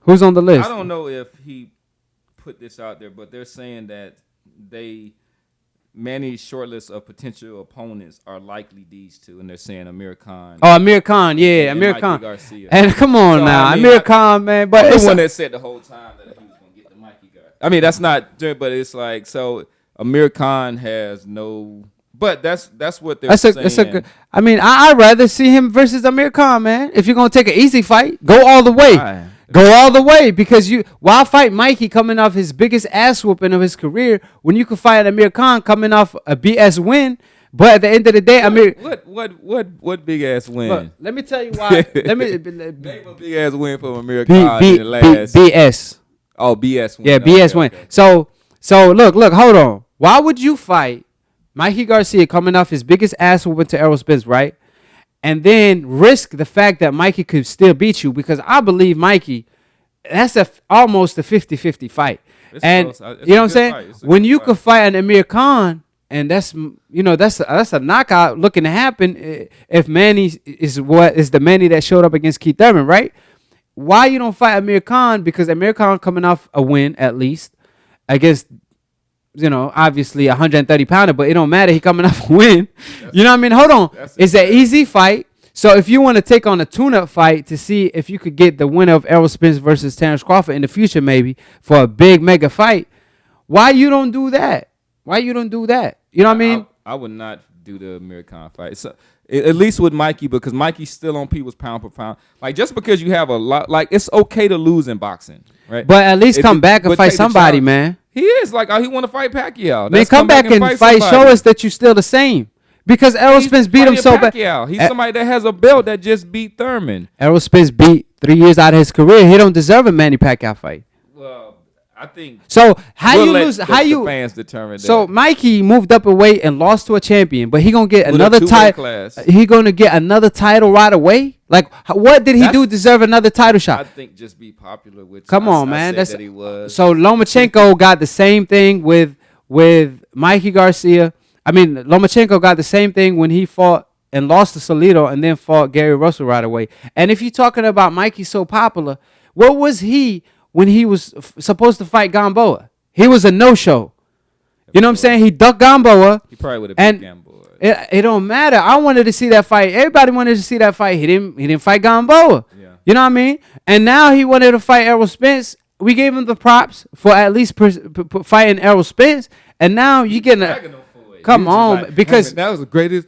who's on the list? I don't know if he put this out there, but they're saying that Manny's shortlist of potential opponents are likely these two, and they're saying Amir Khan. Oh, Amir Khan, yeah, and Amir Mikey Khan. Garcia. And come on So, now, I mean, Amir Khan, man. But I'm it's the one that said the whole time that he was going to get the Mikey guy. I mean, that's not, but it's like, so Amir Khan has no, but that's what they're saying. That's a good. I mean, I'd rather see him versus Amir Khan, man. If you're gonna take an easy fight, go all the way. Why? Go all the way because why fight Mikey coming off his biggest ass whooping of his career when you could fight Amir Khan coming off a BS win? But at the end of the day, Amir. What big ass win? Look, let me tell you why. Let me Name a big ass win from Amir Khan in the last. BS. Oh, BS win. Yeah, BS win. Okay. So look, hold on. Why would you fight Mikey Garcia coming off his biggest ass whooping to Errol Spence, right? And then risk the fact that Mikey could still beat you, because I believe Mikey, that's almost a 50-50 fight. It's and close. It's you know a what I'm good saying? fight. It's a When good you fight. could fight an Amir Khan, and that's a knockout looking to happen if Manny is the Manny that showed up against Keith Thurman, right? Why you don't fight Amir Khan? Because Amir Khan coming off a win at least against, obviously 130 pounder, but it don't matter. He coming off a win. You know what I mean? Hold on. It's an easy fight. So if you want to take on a tune-up fight to see if you could get the winner of Errol Spence versus Terrence Crawford in the future, maybe for a big mega fight, why you don't do that? Why you don't do that? You know what I mean? I would not do the Amir Khan fight. So, at least with Mikey, because Mikey's still on people's pound per pound. Like, just because you have a lot, like, it's okay to lose in boxing, right? But at least come back and but fight take the somebody, challenge. man. He is like, he want to fight Pacquiao. Man, Let's come back and fight. somebody. Show us that you're still the same. Because Errol Spence beat him so bad. Pacquiao. He's somebody that has a belt that just beat Thurman. Errol Spence beat 3 years out of his career. He don't deserve a Manny Pacquiao fight. Well, I think. So how we'll you let lose? the fans determine that. So Mikey moved up a weight and lost to a champion, but he gonna get With a another two-weight title. class. He gonna get another title right away. Like, what did he do to deserve another title I shot? think just be popular with. Come on, I man. said That's that he was. So Lomachenko got the same thing with Mikey Garcia. I mean, Lomachenko got the same thing when he fought and lost to Salido and then fought Gary Russell right away. And if you're talking about Mikey so popular, what was he when he was supposed to fight Gamboa? He was a no-show. You know what I'm saying? He ducked Gamboa. He probably would have and beat Gamboa. It don't matter. I wanted to see that fight. Everybody wanted to see that fight. He didn't fight Gamboa. Yeah. You know what I mean? And now he wanted to fight Errol Spence. We gave him the props for at least fighting Errol Spence. And now you getting a... Come on, because that was the greatest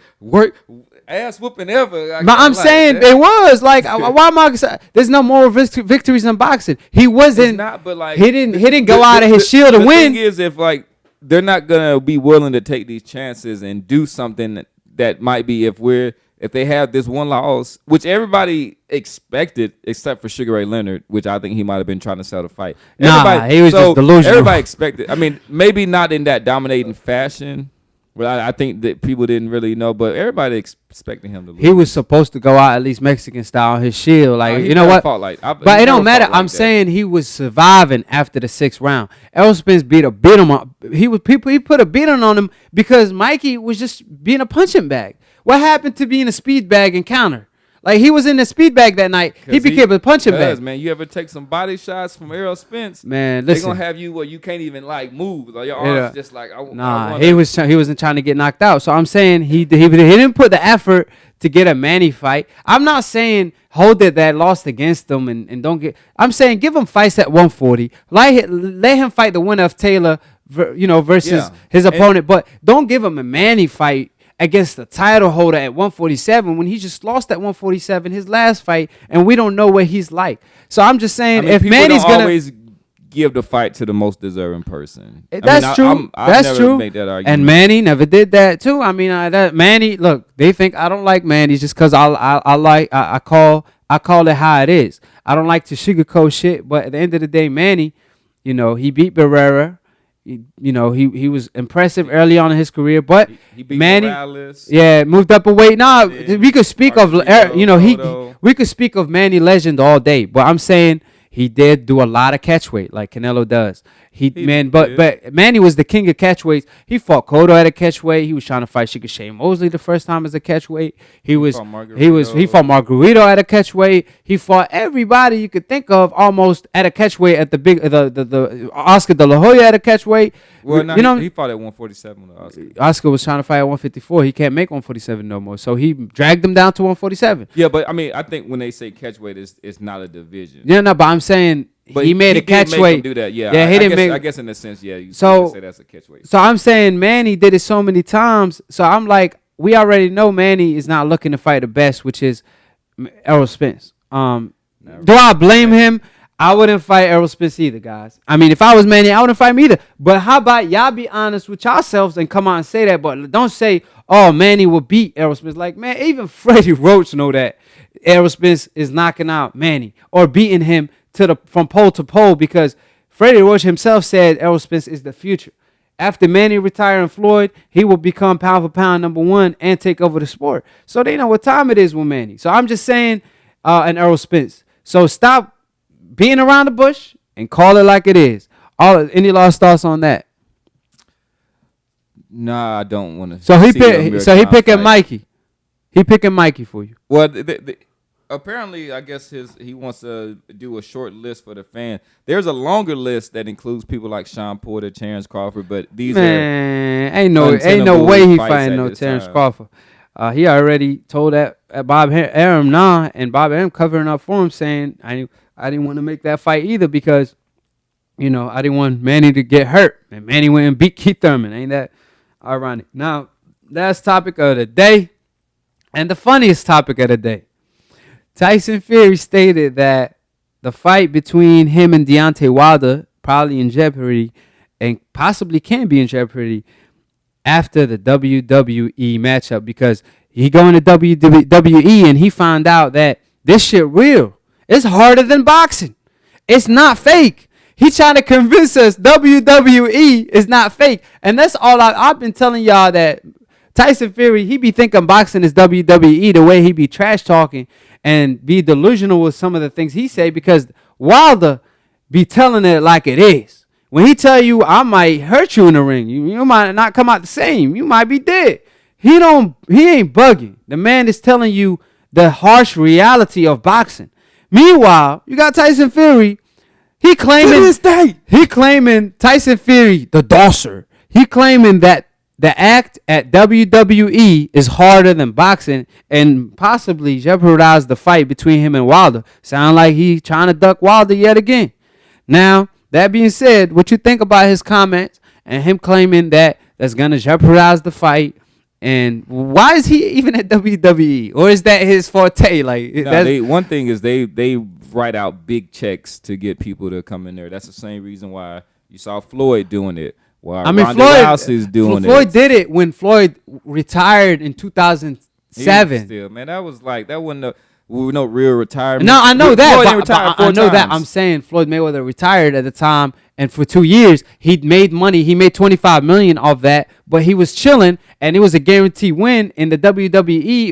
ass whooping ever. I'm saying it was like, why am I? There's no more victories in boxing. He wasn't. It's not, but like he didn't go out of his shield to the win. thing is, if like they're not gonna be willing to take these chances and do something that might be if they have this one loss, which everybody expected except for Sugar Ray Leonard, which I think he might have been trying to sell the fight. Nah, he was just delusional. Everybody expected. I mean, maybe not in that dominating fashion. Well, I think that people didn't really know, but everybody expecting him to lose. He was supposed to go out at least Mexican style on his shield. Like, He you know never what? fought like- But he it don't never matter. fought like I'm that. saying he was surviving after the 6th round. Errol Spence beat him up. He put a beating on him because Mikey was just being a punching bag. What happened to being a speed bag and counter? Like, he was in the speed bag that night. He became a punching bag. Man, you ever take some body shots from Errol Spence? Man, They're listen. going to have you where you can't even, like, move. Like, your arms just like, He wasn't trying to get knocked out. So I'm saying he didn't put the effort to get a Manny fight. I'm not saying hold that lost against him and don't get. I'm saying give him fights at 140. Let him fight the winner of Taylor, versus his opponent. But don't give him a Manny fight against the title holder at 147 when he just lost at 147 his last fight, and we don't know what he's like. So I'm just saying, if Manny's don't gonna always give the fight to the most deserving person. That's true. That's true. Make that argument. And Manny never did that too. I mean, Manny. Look, they think I don't like Manny just because I call it how it is. I don't like to sugarcoat shit. But at the end of the day, Manny, he beat Barrera. He was impressive early on in his career, but he beat Manny, Morales. moved up a weight. Nah, we could speak Margarito, we could speak of Manny legend all day, but I'm saying he did do a lot of catch weight like Canelo does. But Manny was the king of catch weights. He fought Cotto at a catch weight. He was trying to fight Shane Mosley the first time as a catch weight. He fought Margarito at a catch weight. He fought everybody you could think of almost at a catch weight at the Oscar De La Hoya at a catch weight. Well, he fought at 147 with Oscar. Oscar was trying to fight at 154. He can't make 147 no more, so he dragged him down to 147. Yeah, but I mean, I think when they say catch weight, it's not a division. Yeah, no, but I'm saying. But he made a catch weight. Do that, yeah. I guess in a sense, yeah. You could say that's a catch weight. So I'm saying Manny did it so many times. So I'm like, we already know Manny is not looking to fight the best, which is Errol Spence. Do I blame him? I wouldn't fight Errol Spence either, guys. I mean, if I was Manny, I wouldn't fight him either. But how about y'all be honest with yourselves and come out and say that, but don't say, oh, Manny will beat Errol Spence. Like, man, even Freddie Roach know that Errol Spence is knocking out Manny or beating him from pole to pole, because Freddie Roach himself said Errol Spence is the future. After Manny retiring Floyd, he will become pound for pound #1 and take over the sport. So they know what time it is with Manny. So I'm just saying, and Errol Spence. So stop being around the bush and call it like it is. Any last thoughts on that? Nah, I don't want to. So he picking Mikey. He picking Mikey for you. Well, apparently, I guess he wants to do a short list for the fan. There's a longer list that includes people like Sean Porter, Terrence Crawford, but these ain't no way he fighting no Terrence Crawford. He already told that Bob Arum and Bob Arum covering up for him, saying I didn't want to make that fight either because I didn't want Manny to get hurt, and Manny went and beat Keith Thurman. Ain't that ironic? Now, last topic of the day, and the funniest topic of the day. Tyson Fury stated that the fight between him and Deontay Wilder probably in jeopardy and possibly can be in jeopardy after the WWE matchup, because he going to WWE and he found out that this shit real. It's harder than boxing. It's not fake. He trying to convince us WWE is not fake. And that's all I've been telling y'all, that Tyson Fury, he be thinking boxing is WWE the way he be trash talking and be delusional with some of the things he say, because Wilder be telling it like it is. When he tell you, I might hurt you in the ring, you might not come out the same. You might be dead. He ain't bugging. The man is telling you the harsh reality of boxing. Meanwhile, you got Tyson Fury. He claiming Tyson Fury, the dosser. He claiming that the act at WWE is harder than boxing and possibly jeopardize the fight between him and Wilder. Sound like he trying to duck Wilder yet again. Now, that being said, what you think about his comments and him claiming that that's going to jeopardize the fight? And why is he even at WWE? Or is that his forte? One thing is they write out big checks to get people to come in there. That's the same reason why you saw Floyd doing it. Well, Floyd did it when Floyd retired in 2007. Still, man, that wasn't no real retirement. No, I know that. Floyd retired 4 times. I'm saying Floyd Mayweather retired at the time, And for 2 years, he made money. He made $25 million off that, but he was chilling, and it was a guaranteed win. In the WWE,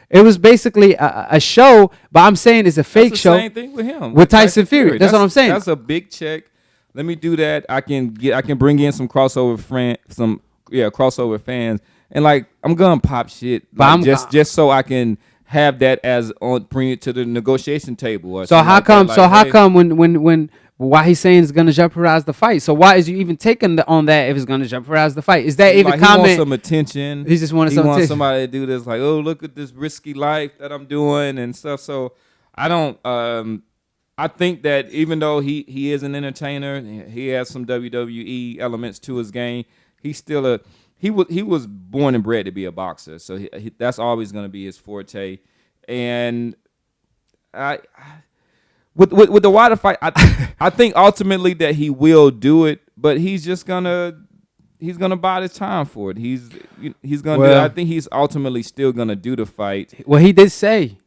it was basically a show, but I'm saying it's a fake show. Same thing with him with Tyson Fury. That's what I'm saying. That's a big check. Let me do that. I can bring in some crossover crossover fans, and like I'm gonna pop shit, like, just so I can have that as on bring it to the negotiation table. Or so how like come? Like, so how come when why he's saying it's gonna jeopardize the fight? So why is you even taking on that if it's gonna jeopardize the fight? Is that even like comment? He wants some attention. He just wanted he some wants attention. somebody to do this, like, oh, look at this risky life that I'm doing and stuff. So I don't. I think that even though he is an entertainer, he has some WWE elements to his game. He's still he was born and bred to be a boxer, so that's always going to be his forte. And with the Wilder fight, I think ultimately that he will do it, but he's gonna bide his time for it. He's gonna. Well, I think he's ultimately still gonna do the fight. Well, he did say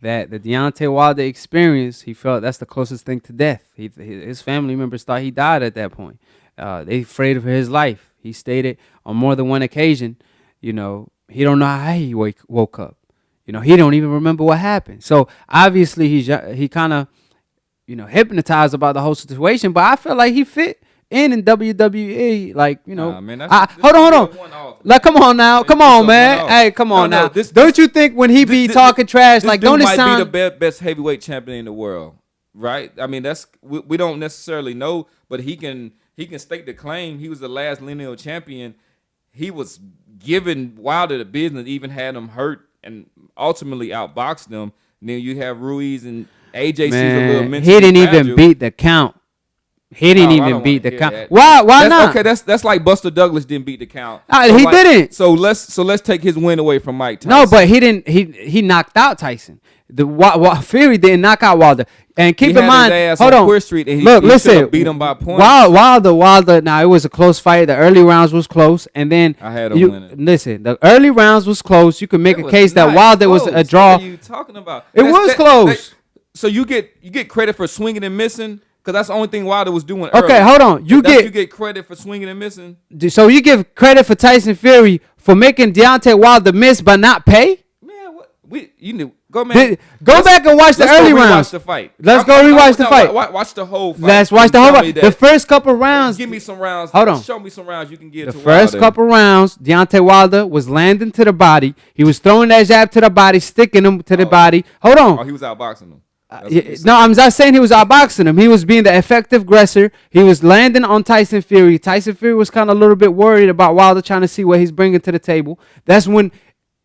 that the Deontay Wilder experience, he felt that's the closest thing to death. His family members thought he died at that point. They afraid for his life. He stated on more than one occasion, he don't know how he woke up. He don't even remember what happened. So obviously he kind of, hypnotized about the whole situation. But I feel like he fit in WWE. Like, man, hold on. Like, come on now. Come on, man. Hey, come on now. Don't you think when he be talking trash, like, don't it sound... might be the best heavyweight champion in the world, right? I mean, we don't necessarily know, but he can stake the claim. He was the last lineal champion. He was giving Wilder the business, even had him hurt, and ultimately outboxed them. And then you have Ruiz and AJ. Man, a little mentally he didn't fragile. even beat the count. He didn't even beat the count. That. Why not? Okay, that's like Buster Douglas didn't beat the count. He didn't. So let's take his win away from Mike Tyson. No, but he didn't. He knocked out Tyson. Fury didn't knock out Wilder. And keep in mind, hold on. Street and listen. Beat him by points. Wilder. Now it was a close fight. The early rounds was close, and then I had him winning. Listen, the early rounds was close. You can make a case that Wilder was a draw. What are you talking about? It was close. So you get credit for swinging and missing. Because that's the only thing Wilder was doing Okay, early. hold on. You get credit for swinging and missing. So you give credit for Tyson Fury for making Deontay Wilder miss but not pay? Man, what? Go back and watch the early rounds. The fight. Let's go rewatch the fight. Watch the whole fight. Let's watch the whole fight. The first couple rounds. Give me some rounds. Hold on. Show me some rounds you can get to The first couple rounds, Deontay Wilder was landing to the body. He was throwing that jab to the body, sticking him to the body. Hold on. Oh, he was outboxing him. No, I'm not saying he was outboxing him. He was being the effective aggressor. He was landing on Tyson Fury. Tyson Fury was kind of a little bit worried about Wilder, trying to see what he's bringing to the table. That's when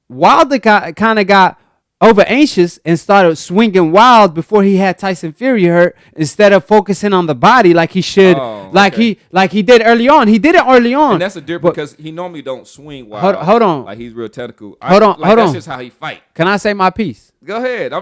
Wilder kind of got over anxious and started swinging wild before he had Tyson Fury hurt, instead of focusing on the body like he should, like he did early on. He did it early on. And that's a difference because he normally don't swing wild. Hold on. Like he's real technical. Hold on. That's just how he fight. Can I say my piece? Go ahead.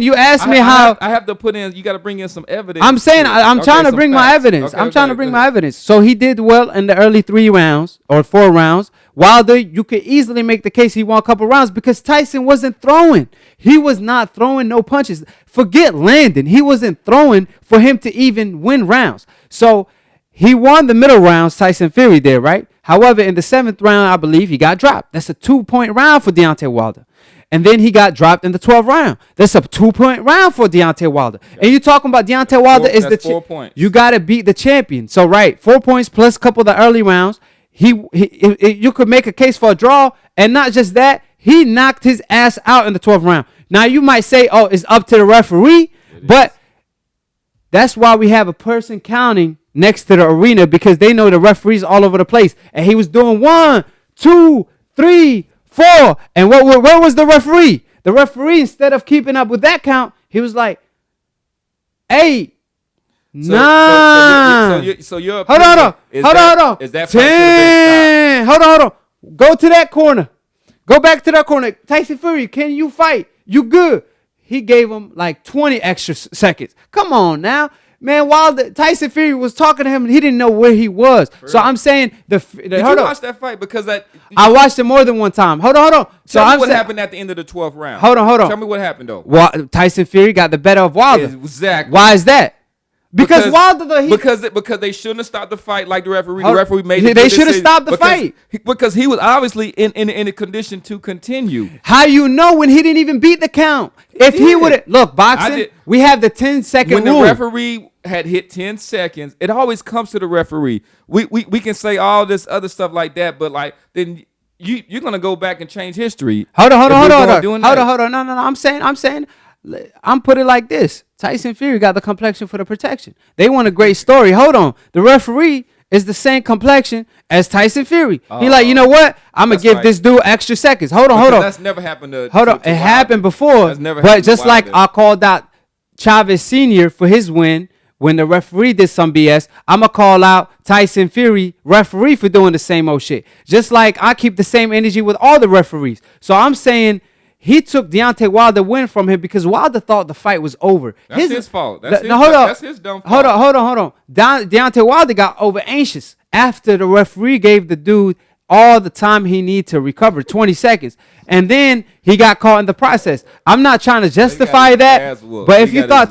You asked me how I have to put in. You got to bring in some evidence. I'm saying I'm trying to bring my evidence. I'm trying to bring my evidence. So he did well in the early 3 rounds or 4 rounds. Wilder, you could easily make the case he won a couple rounds because Tyson wasn't throwing. He was not throwing no punches. Forget landing. He wasn't throwing for him to even win rounds. So he won the middle rounds, Tyson Fury did, right? However, in the 7th round, I believe he got dropped. That's a 2-point round for Deontay Wilder. And then he got dropped in the 12th round. That's a 2-point round for Deontay Wilder. Yep. And you're talking about Deontay Wilder is the 4 points. You got to beat the champion. So, right, 4 points plus a couple of the early rounds. You could make a case for a draw. And not just that, he knocked his ass out in the 12th round. Now, you might say, oh, it's up to the referee. But that's why we have a person counting next to the arena, because they know the referees all over the place. And he was doing 1, 2, 3, 4. And where was the referee? The referee, instead of keeping up with that count, he was like, 8, 9. So your hold on. Is that 10? Hold on. Go to that corner. Go back to that corner. Tyson Fury, can you fight? You good? He gave him like 20 extra seconds. Come on now. Man, while Tyson Fury was talking to him, he didn't know where he was. So I'm saying Did you watch that fight? Because I watched it more than one time. Hold on. Tell me what happened at the end of the 12th round. Hold on. Tell me what happened though. Well, Tyson Fury got the better of Wilder. Exactly. Why is that? Because Wilder, because they shouldn't have stopped the fight like the referee. The Hold- referee made they the should have decision stopped the fight. because he was obviously in a condition to continue. how you know when he didn't even beat the count? If he did. would have look boxing, we have the 10-second When rule. the referee had hit 10 seconds, it always comes to the referee. We can say all this other stuff like that, but like then you're gonna go back and change history. Hold on. No. I'm put it like this. Tyson Fury got the complexion for the protection. They want a great story. Hold on. The referee is the same complexion as Tyson Fury. He like, you know what? I'm gonna give this dude extra seconds. Hold on. That's never happened to. Hold on. It happened before. That's never but happened to just like Wilder. I called out Chavez Sr. for his win when the referee did some BS, I'm going to call out Tyson Fury, referee, for doing the same old shit. Just like I keep the same energy with all the referees. So I'm saying he took Deontay Wilder win from him because Wilder thought the fight was over. That's his fault. That's his dumb fault. Hold on. Deontay Wilder got over anxious after the referee gave the dude all the time he needed to recover, 20 seconds. And then he got caught in the process. I'm not trying to justify that, but if you thought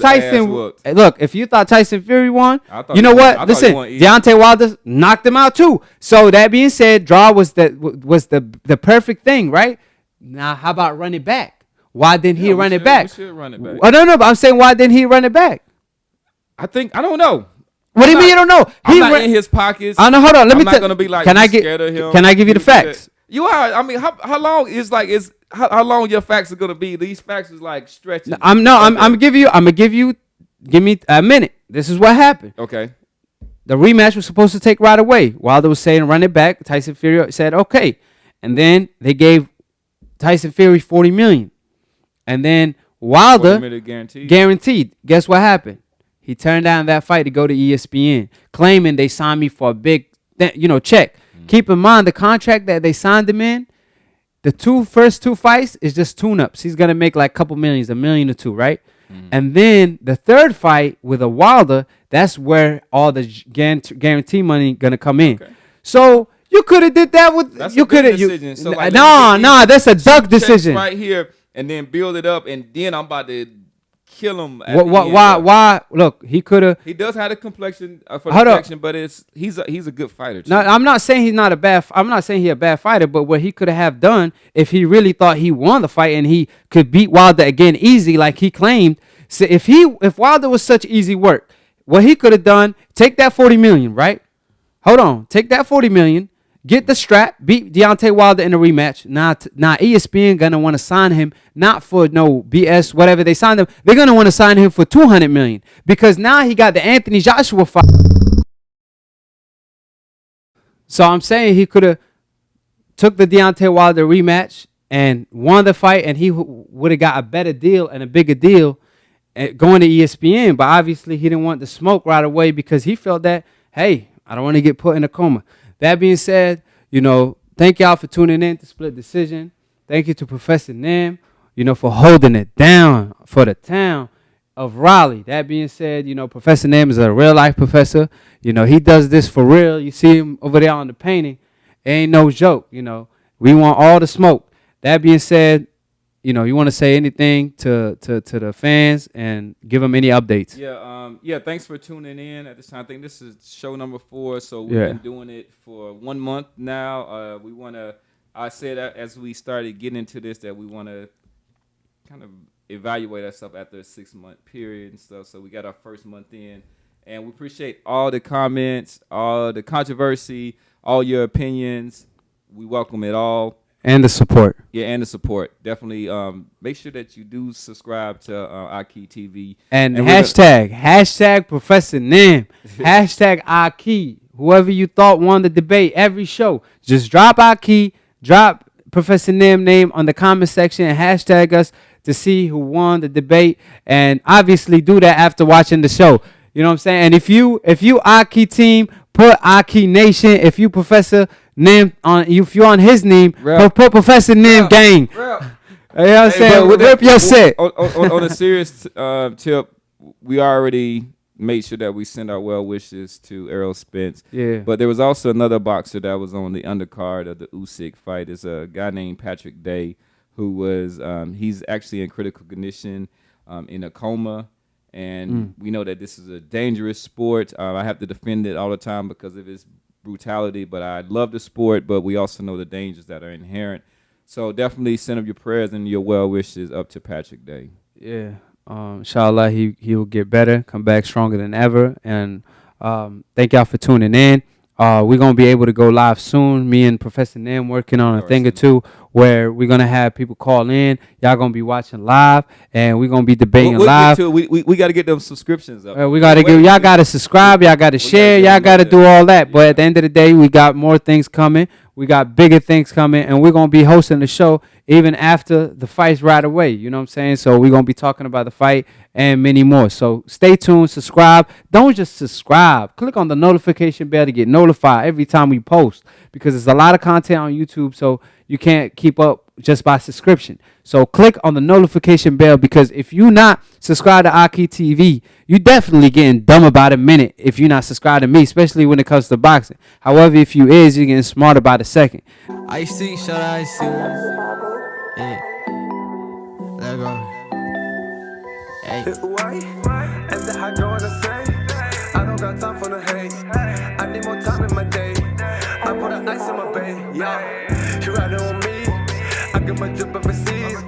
if you thought Tyson Fury won, you know what? Listen, Deontay Wilder knocked him out too. So that being said, draw was the perfect thing, right? Now, how about run it back? Why didn't he run it back? We should run it back. Oh, no, but I'm saying why didn't he run it back? I don't know. What do you mean you don't know? I'm not in his pockets. I know. Hold on. Let me I'm not gonna be like, scared of him. Can I give you the facts? You are. I mean, how long how long your facts are gonna be? These facts is like stretching. I'm gonna give you. Give me a minute. This is what happened. Okay. The rematch was supposed to take right away. Wilder was saying run it back. Tyson Fury said okay, and then they gave Tyson Fury $40 million, and then Wilder guaranteed. Guess what happened? He turned down that fight to go to ESPN, claiming they signed me for a big, check. Mm-hmm. Keep in mind the contract that they signed him in. The first two fights is just tune-ups. He's gonna make like a couple millions, $1 million or $2 million, right? Mm-hmm. And then the third fight with a Wilder, that's where all the guarantee money gonna come in. Okay. So you could have did that with you could have. So like, that's a duck decision right here, and then build it up, and then I'm about to kill him. Why? Look, he could have. He does have a complexion for protection, but he's a good fighter too. No, I'm not saying he's not a bad. I'm not saying he's a bad fighter, but what he could have done if he really thought he won the fight and he could beat Wilder again easy, like he claimed. So if Wilder was such easy work, what he could have done, take that $40 million, right? Hold on, take that $40 million. Get the strap, beat Deontay Wilder in a rematch. Now ESPN gonna want to sign him not for no BS, whatever they signed him. They're gonna want to sign him for $200 million because now he got the Anthony Joshua fight. So I'm saying he could have took the Deontay Wilder rematch and won the fight, and he would have got a better deal and a bigger deal going to ESPN. But obviously he didn't want the smoke right away because he felt that, hey, I don't want to get put in a coma. That being said, thank y'all for tuning in to Split Decision. Thank you to Professor Nim, for holding it down for the town of Raleigh. That being said, Professor Nim is a real life professor. He does this for real. You see him over there on the painting. It ain't no joke. We want all the smoke. That being said, you want to say anything to the fans and give them any updates? Yeah. Thanks for tuning in at this time. I think this is show number 4, so we've been doing it for 1 month now. I said as we started getting into this that we want to kind of evaluate ourselves after a 6-month period and stuff. So we got our first month in, and we appreciate all the comments, all the controversy, all your opinions. We welcome it all. And the support. Yeah, and the support. Definitely make sure that you do subscribe to Akhi TV. And hashtag Professor Nim, hashtag Akhi. Whoever you thought won the debate, every show, just drop Akhi, drop Professor Nim name on the comment section and hashtag us to see who won the debate. And obviously do that after watching the show. You know what I'm saying? And if you Akhi team, put Akhi Nation. If you Professor Nim if you're on his name, put Professor Nim gang. You know what I'm saying? Rip your set. On a serious tip, we already made sure that we send our well wishes to Errol Spence. Yeah. But there was also another boxer that was on the undercard of the Usyk fight. It's a guy named Patrick Day who was he's actually in critical condition in a coma. And we know that this is a dangerous sport. I have to defend it all the time because of its brutality, but I love the sport, but we also know the dangers that are inherent. So definitely send up your prayers and your well wishes up to Patrick Day. Yeah. Inshallah, he will get better, come back stronger than ever. And thank y'all for tuning in. We're going to be able to go live soon. Me and Professor Nim working on a thing or two where we're going to have people call in. Y'all going to be watching live, and we're going to be debating live. We got to get them subscriptions up. We got to give y'all got to subscribe. Y'all got to share. Y'all got to do all that. But at the end of the day, we got more things coming. We got bigger things coming, and we're going to be hosting the show even after the fights right away. You know what I'm saying? So we're going to be talking about the fight and many more. So stay tuned, subscribe. Don't just subscribe. Click on the notification bell to get notified every time we post, because there's a lot of content on YouTube, so you can't keep up just by subscription. So click on the notification bell, because if you're not subscribed to Akhi TV, you definitely getting dumb about a minute if you're not subscribed to me, especially when it comes to boxing. However, if you is, you're getting smarter by the second. I see, shut I see. Yeah. Let go. Hey. Why? And the high girl wanna say, I don't got time for the hate. I need more time in my day. I put an ice in my bay, yeah. You riding on me, I get my drip overseas.